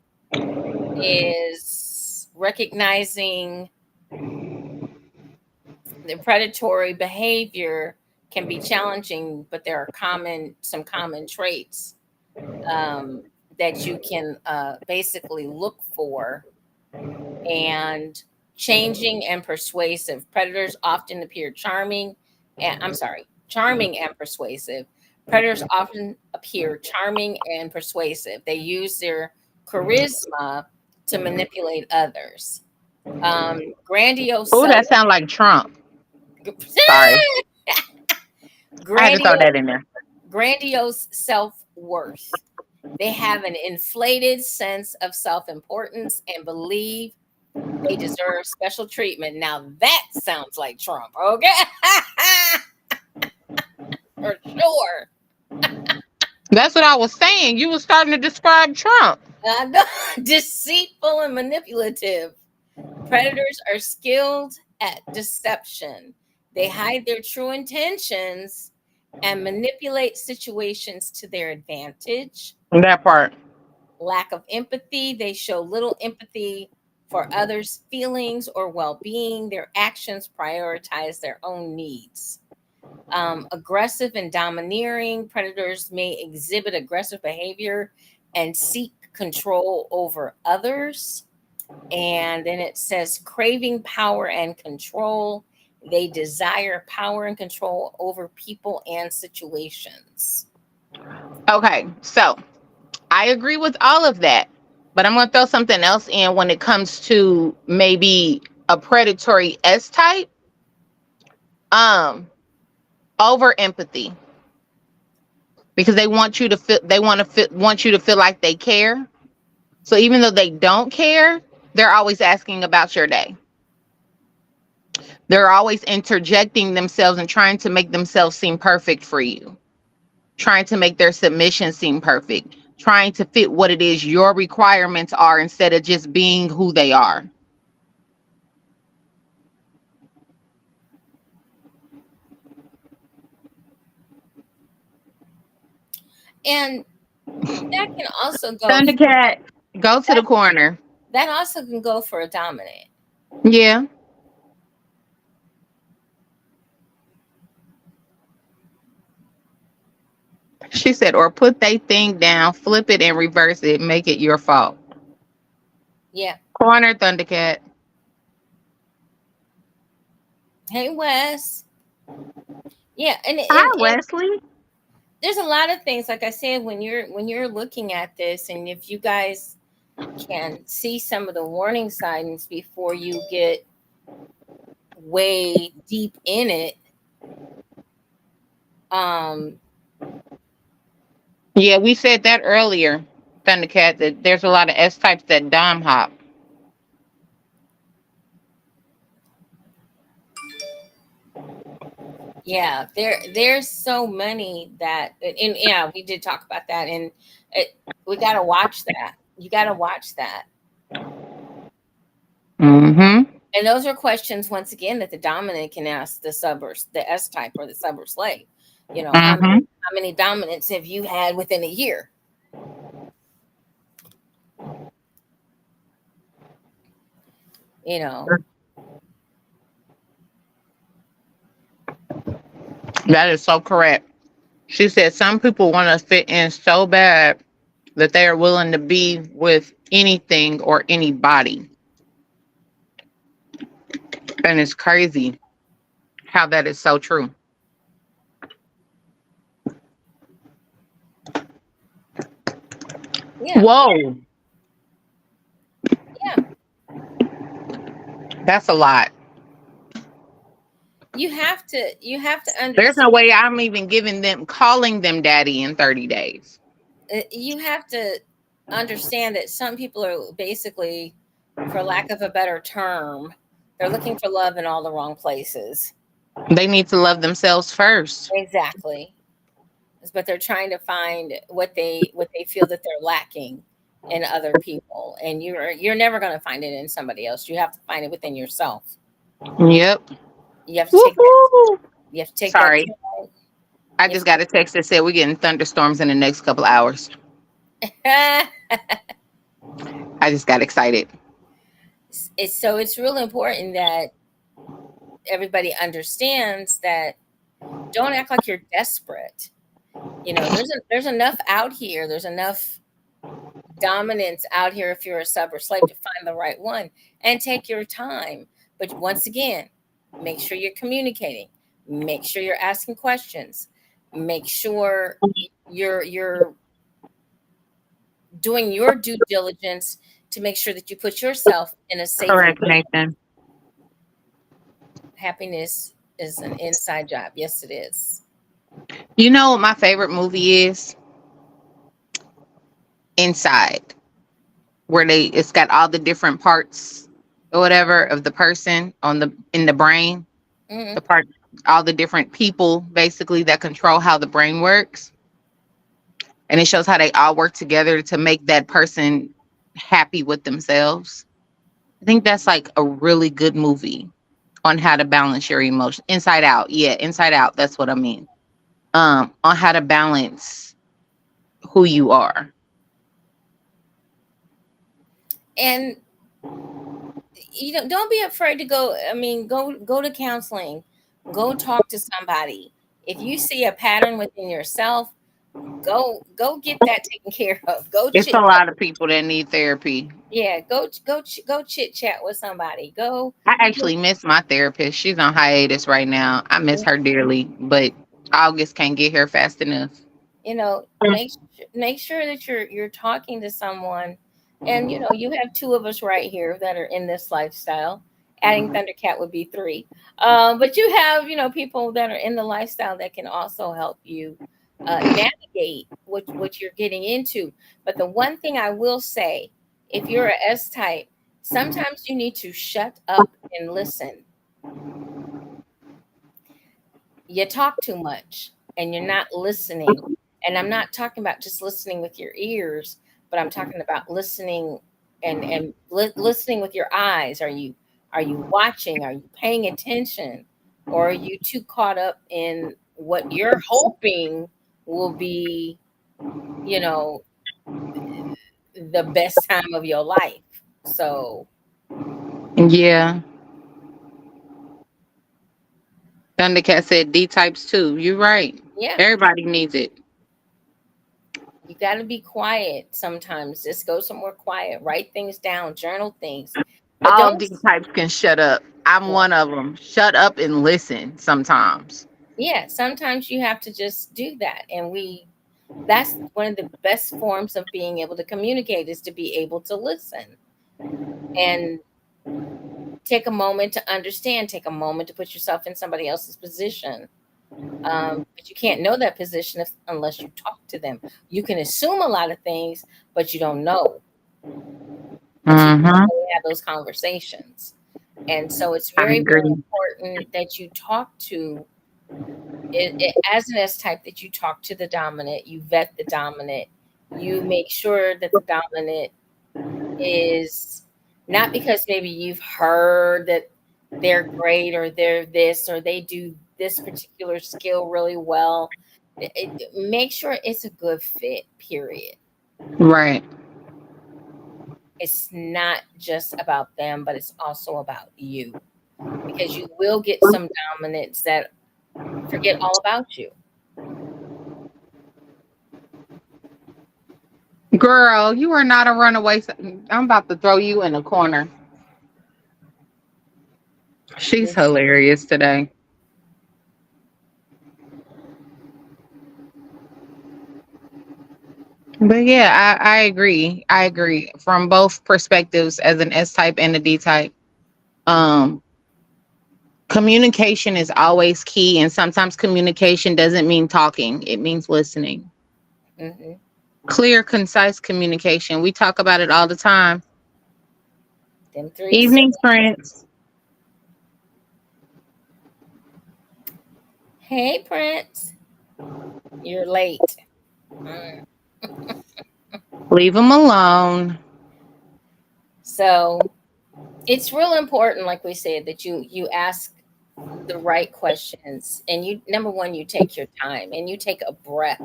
is recognizing the predatory behavior can be challenging, but there are some common traits um, that you can basically look for. And changing and persuasive. Predators often appear charming. I'm sorry, charming and persuasive. Predators often appear charming and persuasive. They use their charisma to manipulate others. Grandiose Oh, self that sounds like Trump. Sorry. I had to throw grandiose that in there. grandiose self-worth. They have an inflated sense of self-importance and believe they deserve special treatment. Now that sounds like Trump, okay? For sure. That's what I was saying. You were starting to describe Trump. No, deceitful and manipulative. Predators are skilled at deception. They hide their true intentions and manipulate situations to their advantage. That part. Lack of empathy. They show little empathy for others' feelings or well being. Their actions prioritize their own needs. Aggressive and domineering. Predators may exhibit aggressive behavior and seek control over others. And then it says craving power and control. They desire power and control over people and situations. Okay, so I agree with all of that, but I'm going to throw something else in when it comes to maybe a predatory S type. Um, Over empathy, because they want you to feel, want you to feel like they care. So even though they don't care, they're always asking about your day. They're always interjecting themselves and trying to make themselves seem perfect for you, trying to make their submission seem perfect, trying to fit what it is your requirements are instead of just being who they are. And that can also go Thundercat, go to the that corner. that also can go for a dominant. Yeah. She said, or put they thing down, flip it and reverse it, make it your fault. Yeah. Corner, Thundercat. Hey, Wes. Yeah, Hi, Wesley. there's a lot of things, like I said, when you're looking at this, and if you guys can see some of the warning signs before you get way deep in it. um Yeah, we said that earlier, Thundercat, that there's a lot of S types that dom hop. yeah, there's so many that, and yeah, we did talk about that, and we got to watch that. You got to watch that. Mm-hmm. And those are questions, once again, that the dominant can ask the sub, or the S type, or the sub or slave. Mm-hmm. How many dominants have you had within a year? you know That is so correct. She said some people want to fit in so bad that they are willing to be with anything or anybody. And it's crazy how that is so true. yeah, Whoa, yeah. that's a lot. You have to There's understand. no way I'm even giving them, calling them daddy in 30 days. You have to understand that some people are basically, for lack of a better term, they're looking for love in all the wrong places. They need to love themselves first. Exactly. But they're trying to find what they feel that they're lacking in other people, and you're never going to find it in somebody else. You have to find it within yourself. Yep. You have to take that. Woohoo. You have to take that Sorry. time. I You have just got a text that said we're getting thunderstorms in the next couple hours. to, I just got excited. it's really important that everybody understands that. Don't act like you're desperate. There's enough out here. There's enough dominance out here, if you're a sub or slave, to find the right one, and take your time. But once again, make sure you're communicating. Make sure you're asking questions. Make sure you're doing your due diligence to make sure that you put yourself in a safe Correct, environment. Nathan. Happiness is an inside job. Yes, it is. You know what my favorite movie is? Inside, where it's got all the different parts or whatever of the person on the in the brain, Hmm. the part, all the different people basically that control how the brain works, and it shows how they all work together to make that person happy with themselves. I think that's like a really good movie on how to balance your emotion. Inside Out, yeah, Inside Out. That's what I mean. On how to balance who you are. And don't be afraid to go. I mean, go to counseling. Go talk to somebody. If you see a pattern within yourself, go get that taken care of. Go It's chit a lot of people that need therapy. Yeah, go chit chat with somebody. Go. I actually miss my therapist. She's on hiatus right now. I miss her dearly, but August can't get here fast enough. Make sure that you're talking to someone. And you have two of us right here that are in this lifestyle. Adding Thundercat would be three. But you have people that are in the lifestyle that can also help you navigate what you're getting into. But the one thing I will say, if you're a S type, sometimes you need to shut up and listen. You talk too much and you're not listening. And I'm not talking about just listening with your ears, but I'm talking about listening, and listening with your eyes. Are you watching? Are you paying attention? Or are you too caught up in what you're hoping will be you know, the best time of your life. So Yeah. Thundercat said D types too. You're right. yeah, Everybody needs it. you got to be quiet sometimes. Just go somewhere quiet, write things down, journal things, but All don't. D types can shut up. I'm Yeah, one of them. Shut up and listen sometimes. yeah. Sometimes you have to just do that, and that's one of the best forms of being able to communicate is to be able to listen and take a moment to understand. Take a moment to put yourself in somebody else's position. But you can't know that position unless you talk to them. You can assume a lot of things, but you don't know until you Mm-hmm. really have those conversations. And so it's I very, very agree. important that you talk to as an S type, that you talk to the dominant, you vet the dominant, you make sure that the dominant is not because maybe you've heard that they're great or they're this or they do this particular skill really well. Make sure it's a good fit, period. Right. It's not just about them, but it's also about you, because you will get some dominants that forget all about you. Girl, you are not a runaway. I'm about to throw you in a corner. She's It's, hilarious today. But yeah, I agree. I agree from both perspectives as an S type and a D type. Um, Communication is always key, and sometimes communication doesn't mean talking; it means listening. mhm. Clear, concise communication. We talk about it all the time. Them three Evening, C's. Prince. Hey, Prince, you're late. Mm. Leave them alone. So it's real important, like we said, that you ask the right questions, and you number one, you take your time and you take a breath,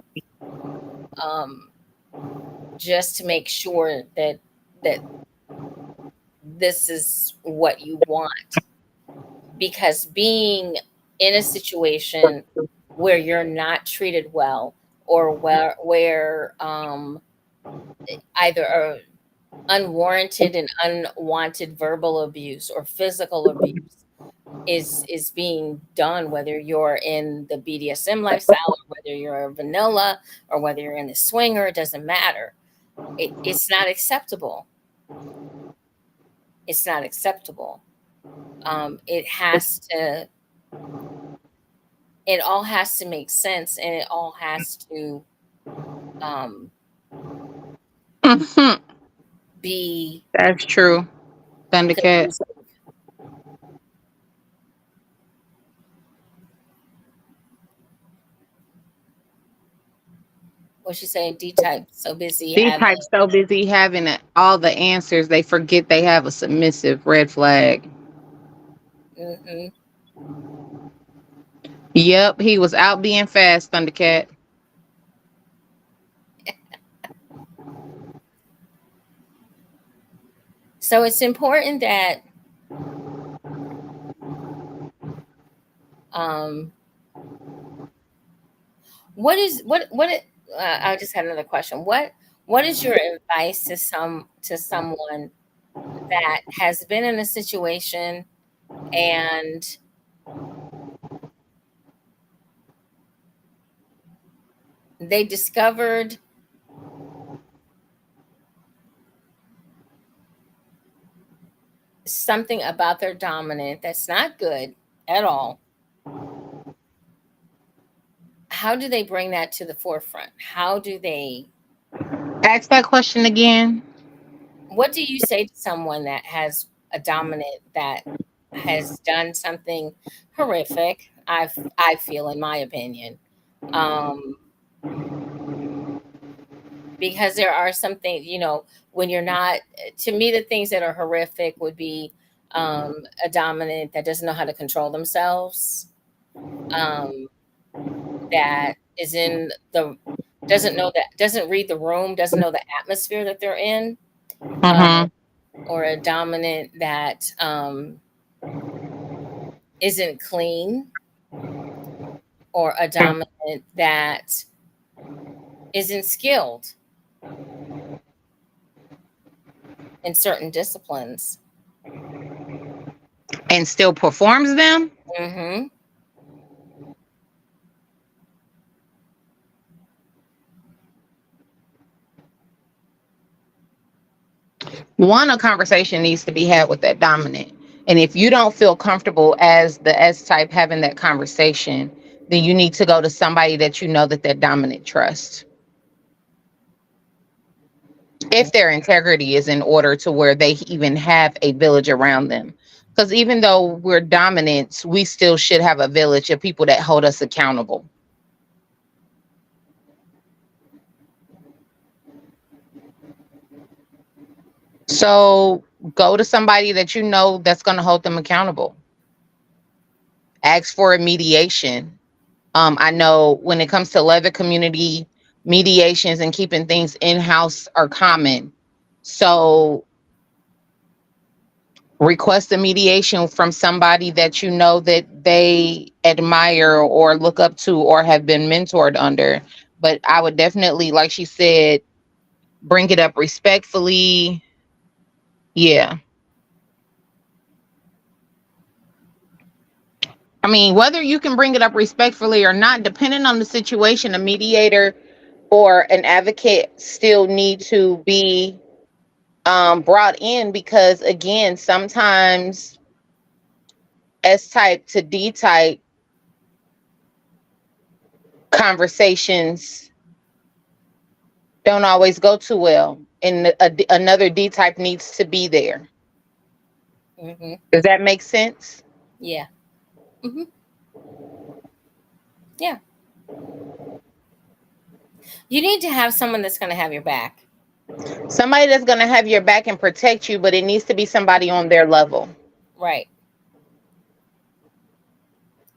um, just to make sure that this is what you want. Because being in a situation where you're not treated well, or where either unwarranted and unwanted verbal abuse or physical abuse is being done, whether you're in the BDSM lifestyle or whether you're a vanilla or whether you're in a swinger, it doesn't matter. It's not acceptable. It's not acceptable. It has to. It all has to make sense, and it all has to um, Mhm. be That's true. Thundercat. conducive. What you saying? D type so busy D having. type so busy having all the answers, they forget they have a submissive red flag. Hmm. Yep, he was out being fast, Thundercat. So it's important that um, I just had another question. What is your advice to someone that has been in a situation and they discovered something about their dominant that's not good at all? How do they bring that to the forefront? How do they Ask that question again. What do you say to someone that has a dominant that has done something horrific? I feel, in my opinion, um, because there are some things, when you're not. To me, the things that are horrific would be a dominant that doesn't know how to control themselves, um, that is in doesn't read the room, doesn't know the atmosphere that they're in, um, Mm-hmm. or a dominant that isn't clean, or a dominant that isn't skilled in certain disciplines. And still performs them. Hmm. One, a conversation needs to be had with that dominant. And if you don't feel comfortable as the S type having that conversation, then you need to go to somebody that you know that dominant trusts. If their integrity is in order to where they even have a village around them. Because even though we're dominants, we still should have a village of people that hold us accountable. So go to somebody that you know that's going to hold them accountable. Ask for a mediation. I know when it comes to leather community, mediations and keeping things in house are common. So request a mediation from somebody that you know that they admire or look up to or have been mentored under. But I would definitely, like she said, bring it up respectfully. Yeah. I mean, whether you can bring it up respectfully or not, depending on the situation, a mediator or an advocate still need to be brought in because, again, sometimes S type to D type conversations don't always go too well, and another D type needs to be there. Hmm. Does that make sense? Yeah. Hmm. Yeah. You need to have someone that's going to have your back. Somebody that's going to have your back and protect you, but it needs to be somebody on their level. Right.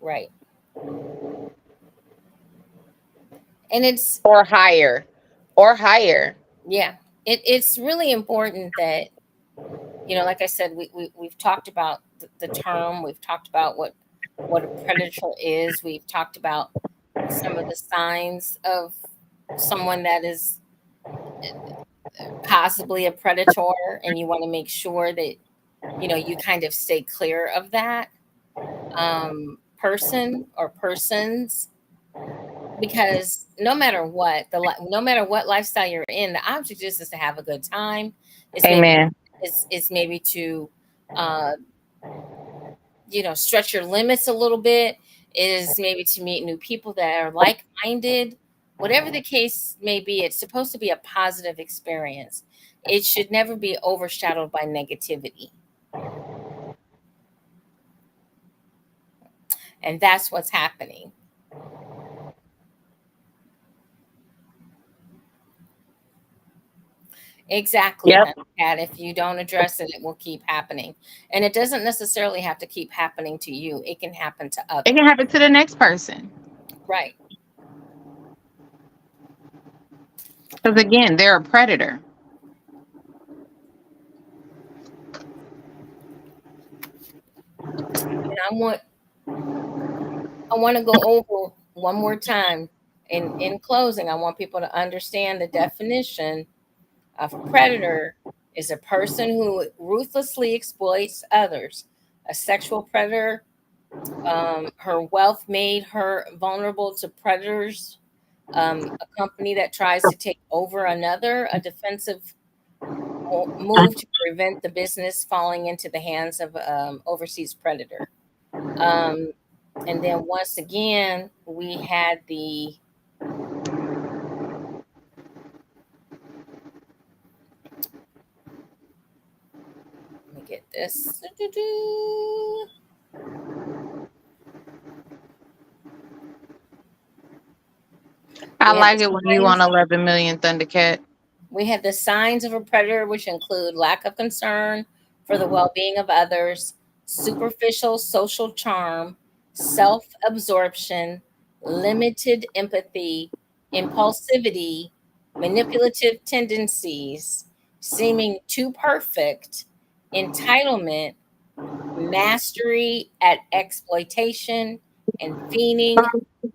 Right. And it's, Or higher. Or higher. yeah, it's really important that, like I said, we've talked about the term, we've talked about what a predator is, we've talked about some of the signs of someone that is possibly a predator, and you want to make sure that you kind of stay clear of that person or persons, because no matter what lifestyle you're in, the object is to have a good time. It's maybe Amen. it's maybe to uh, stretch your limits a little bit, is maybe to meet new people that are like-minded. Whatever the case may be, it's supposed to be a positive experience. It should never be overshadowed by negativity, and that's what's happening. Exactly, Yep. honey cat. If you don't address it, it will keep happening. And it doesn't necessarily have to keep happening to you. It can happen to It others. can happen to the next person. Right. Because again, they're a predator. And I want to go over one more time. In closing, I want people to understand the definition of predator is a person who ruthlessly exploits others. A sexual predator, her wealth made her vulnerable to predators. A company that tries to take over another, a defensive move to prevent the business falling into the hands of overseas predator. Um, and then once again, we had let me get this. I We had the like it when you want signs. 11 million Thundercat. We have the signs of a predator, which include lack of concern for the well being of others, superficial social charm, self absorption, limited empathy, impulsivity, manipulative tendencies, seeming too perfect, entitlement, mastery at exploitation, and fiending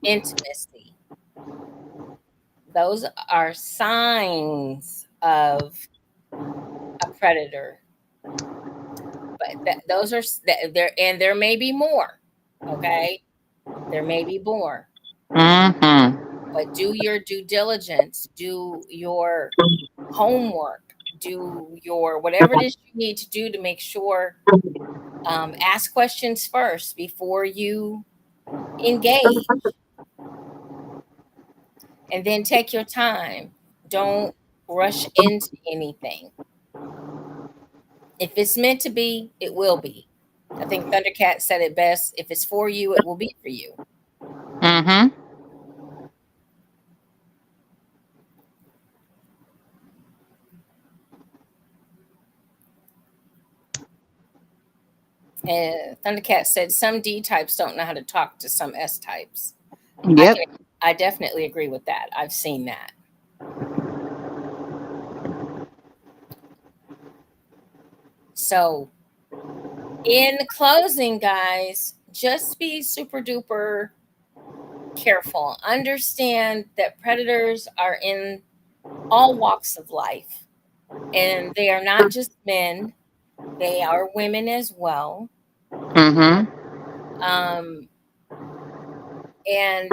intimacy. Those are signs of a predator. But those are there, and there may be more. Okay, there may be more. Mm-hmm. But do your due diligence, do your homework, do your whatever it is you need to do to make sure. Ask questions first before you engage, and then take your time. Don't rush into anything. If it's meant to be, it will be. I think Thundercat said it best. If it's for you, it will be for you. Mm-hmm. And Thundercat said some D types don't know how to talk to some S types. I Yep. can I definitely agree with that. I've seen that. So in closing, guys, just be super duper careful. Understand that predators are in all walks of life, and they are not just men, they are women as well. Mm-hmm. Um, and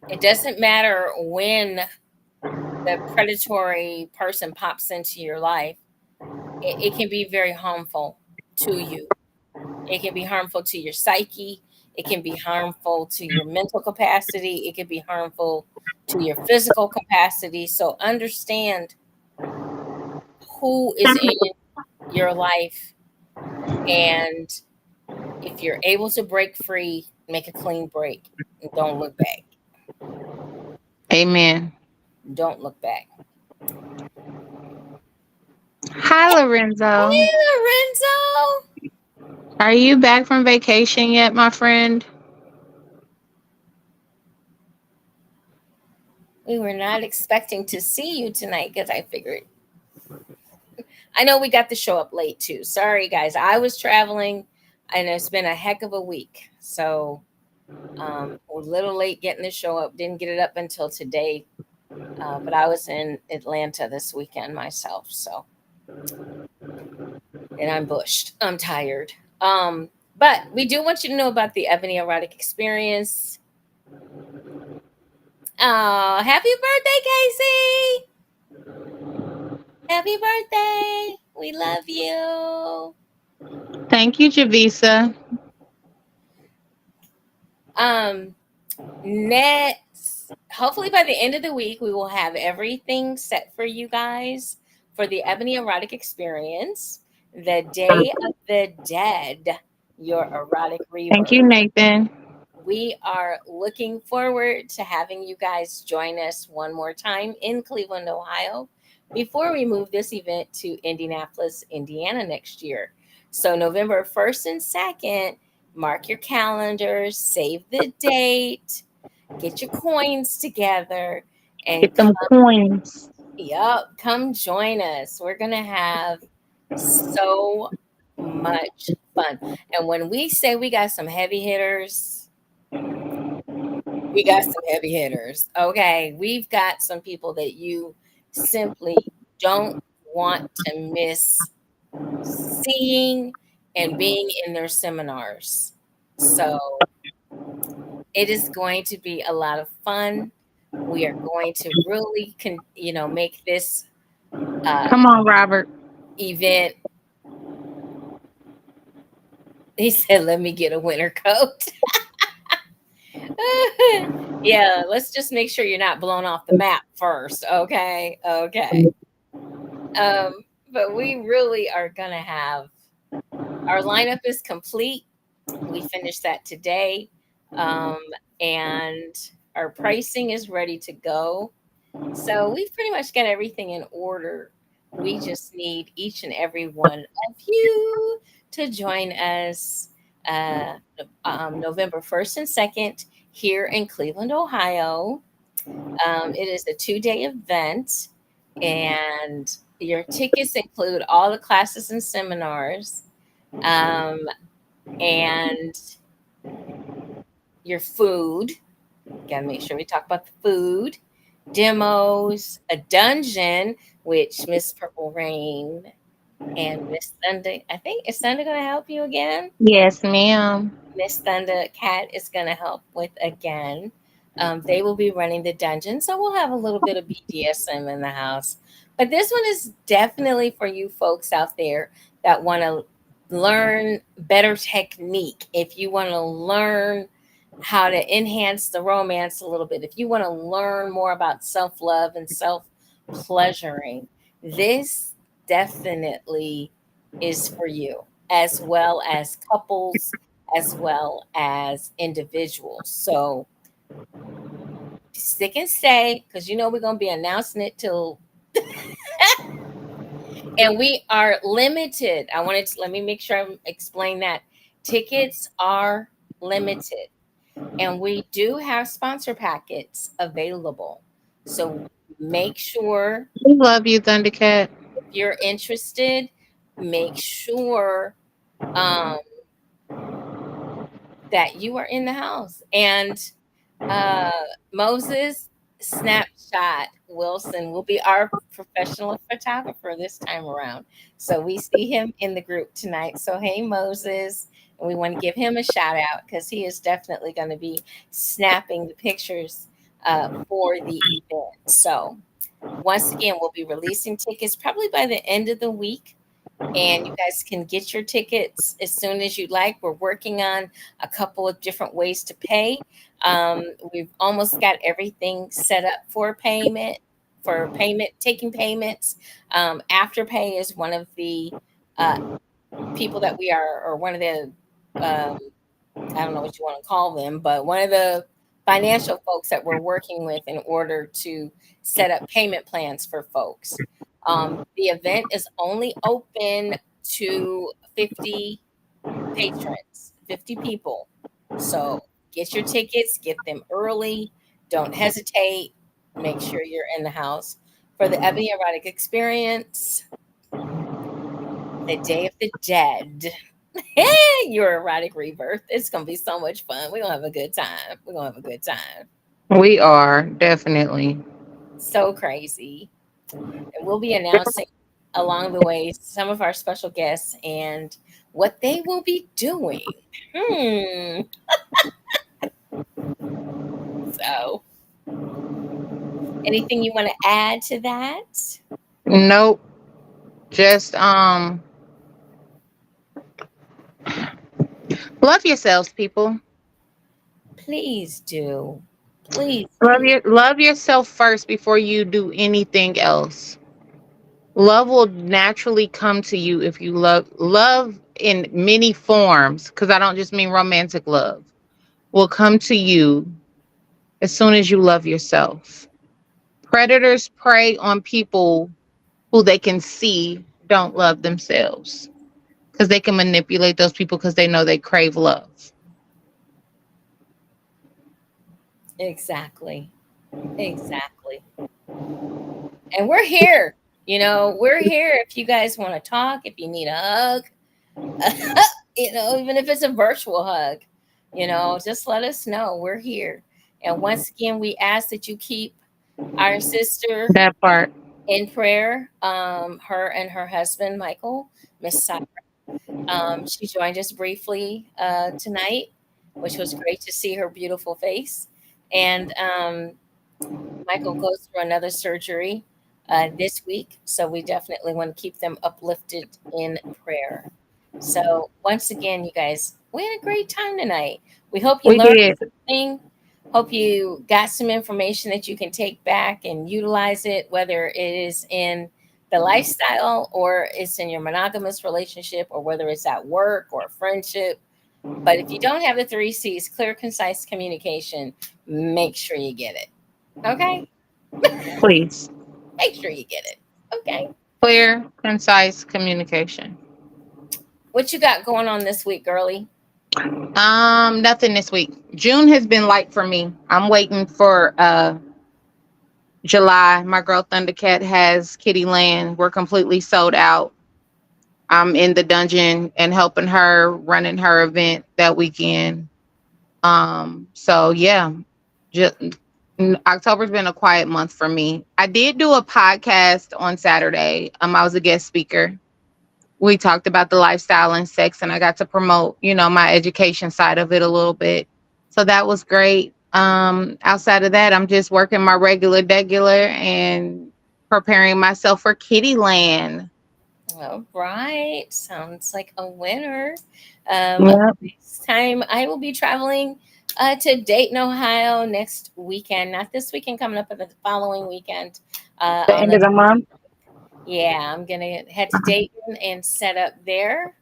it doesn't matter when the predatory person pops into your life, it can be very harmful to you. It can be harmful to your psyche. It can be harmful to your mental capacity. It can be harmful to your physical capacity. So understand who is in your life, and if you're able to break free, make a clean break and don't look back. Amen. Don't look back. Hi, Lorenzo. Hey, Lorenzo. Are you back from vacation yet, my friend? We were not expecting to see you tonight because I figured. I know we got the show up late too. Sorry, guys. I was traveling and it's been a heck of a week. So, a little late getting the show up. Didn't get it up until today. But I was in Atlanta this weekend myself. So, and I'm bushed. I'm tired. But we do want you to know about the Ebony Erotic Experience. Oh, happy birthday, Casey! Happy birthday! We love you. Thank you, Javisa. Um, Next, hopefully by the end of the week, we will have everything set for you guys for the Ebony Erotic Experience, the Day of the Dead, your erotic Thank rebirth. you, Nathan. We are looking forward to having you guys join us one more time in Cleveland, Ohio, before we move this event to Indianapolis, Indiana next year. So, November 1st and 2nd, mark your calendars, save the date, get your coins together, and Get them coins. come join us. We're going to have so much fun. And when we say we got some heavy hitters, we got some heavy hitters. Okay. We've got some people that you simply don't want to miss seeing and being in their seminars. So it is going to be a lot of fun. We are going to really, make this uh, Come on, Robert. event. He said, "Let me get a winter coat." Yeah, let's just make sure you're not blown off the map first. Okay. Okay. Um, but we really are going to have our lineup is complete. We finished that today. Um, and our pricing is ready to go. So we've pretty much got everything in order. We just need each and every one of you to join us uh, November 1st and 2nd here in Cleveland, Ohio. It is a 2-day event, and your tickets include all the classes and seminars, um, and your food. Gotta make sure we talk about the food, demos, a dungeon, which Miss Purple Rain and Miss Thunder. I think is Thunder gonna help you again? Yes, ma'am. Miss Thunder Cat is going to help with again. They will be running the dungeon, so we'll have a little bit of BDSM in the house. But this one is definitely for you folks out there that want to learn better technique. If you want to learn how to enhance the romance a little bit, if you want to learn more about self love and self pleasuring, this definitely is for you, as well as couples, as well as individuals. So stick and stay, because you know we're going to be announcing it till, and we are limited. I wanted to let me make sure I explain that tickets are limited, and we do have sponsor packets available. So make sure We love you, Thundercat. if you're interested, make sure um, that you are in the house. And uh, Moses Snapshot Wilson will be our professional photographer this time around. So we see him in the group tonight. So, hey, Moses. And we want to give him a shout out because he is definitely going to be snapping the pictures for the event. So, once again, we'll be releasing tickets probably by the end of the week, and you guys can get your tickets as soon as you like. We're working on a couple of different ways to pay. We've almost got everything set up for payment, taking payments. Afterpay is one of the uh, people that we are, or one of the, um, I don't know what you want to call them, but one of the financial folks that we're working with in order to set up payment plans for folks. The event is only open to 50 patrons, 50 people. So get your tickets, get them early. Don't hesitate. Make sure you're in the house for the Ebony Erotic Experience, the Day of the Dead. Your erotic rebirth. It's gonna be so much fun. We're gonna have a good time. We're gonna have a good time. We are definitely. So crazy. And we'll be announcing along the way some of our special guests and what they will be doing. Hmm. So, anything you want to add to that? Nope. Just love yourselves, people. Please do. Please Love do. your love yourself first before you do anything else. Love will naturally come to you if you love in many forms, because I don't just mean romantic love. Will come to you as soon as you love yourself. Predators prey on people who they can see don't love themselves, because they can manipulate those people because they know they crave love. Exactly. Exactly. And we're here. We're here if you guys want to talk, if you need a hug, even if it's a virtual hug, just let us know. We're here. And once again, we ask that you keep our sister That part. in prayer, her and her husband, Michael, Miss Cyrus. She joined us briefly tonight, which was great to see her beautiful face. And Michael goes through another surgery this week, so we definitely want to keep them uplifted in prayer. So once again, you guys, we had a great time tonight. We hope you We learned did. something. Hope you got some information that you can take back and utilize it, whether it is in the lifestyle or it's in your monogamous relationship or whether it's at work or friendship. But if you don't have the 3 C's, clear, concise communication, make sure you get it. Okay? Please. Make sure you get it. Okay. Clear, concise communication. What you got going on this week, girly? Nothing this week. June has been light for me. I'm waiting for July. My girl Thundercat has Kitty Land. We're completely sold out. I'm in the dungeon and helping her running her event that weekend. So yeah, just October's been a quiet month for me. I did do a podcast on Saturday. I was a guest speaker. We talked about the lifestyle and sex, and I got to promote, my education side of it a little bit. So that was great. Outside of that, I'm just working my regular and preparing myself for Kitty Land. All right. Sounds like a winner. Yeah, Next time I will be traveling to Dayton, Ohio next weekend. Not this weekend coming up, but the following weekend. the On end the of the month. Yeah, I'm gonna head to Dayton and set up there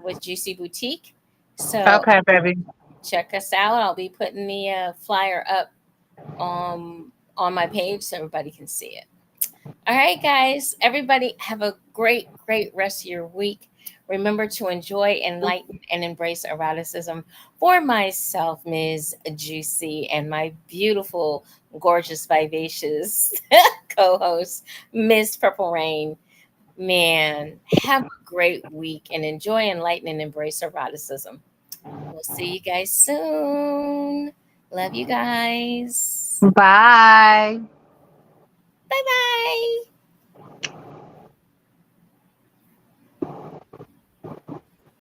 with JewCee Boutique. So Okay, baby. check us out. I'll be putting the flyer up on my page so everybody can see it. All right, guys. Everybody have a great rest of your week. Remember to enjoy, enlighten, and embrace eroticism for myself, Ms. Juicy, and my beautiful, gorgeous, vivacious co-host, Ms. Purple Rain. Man, have a great week and enjoy, enlighten, and embrace eroticism. We'll see you guys soon. Love you guys. Bye. Bye bye.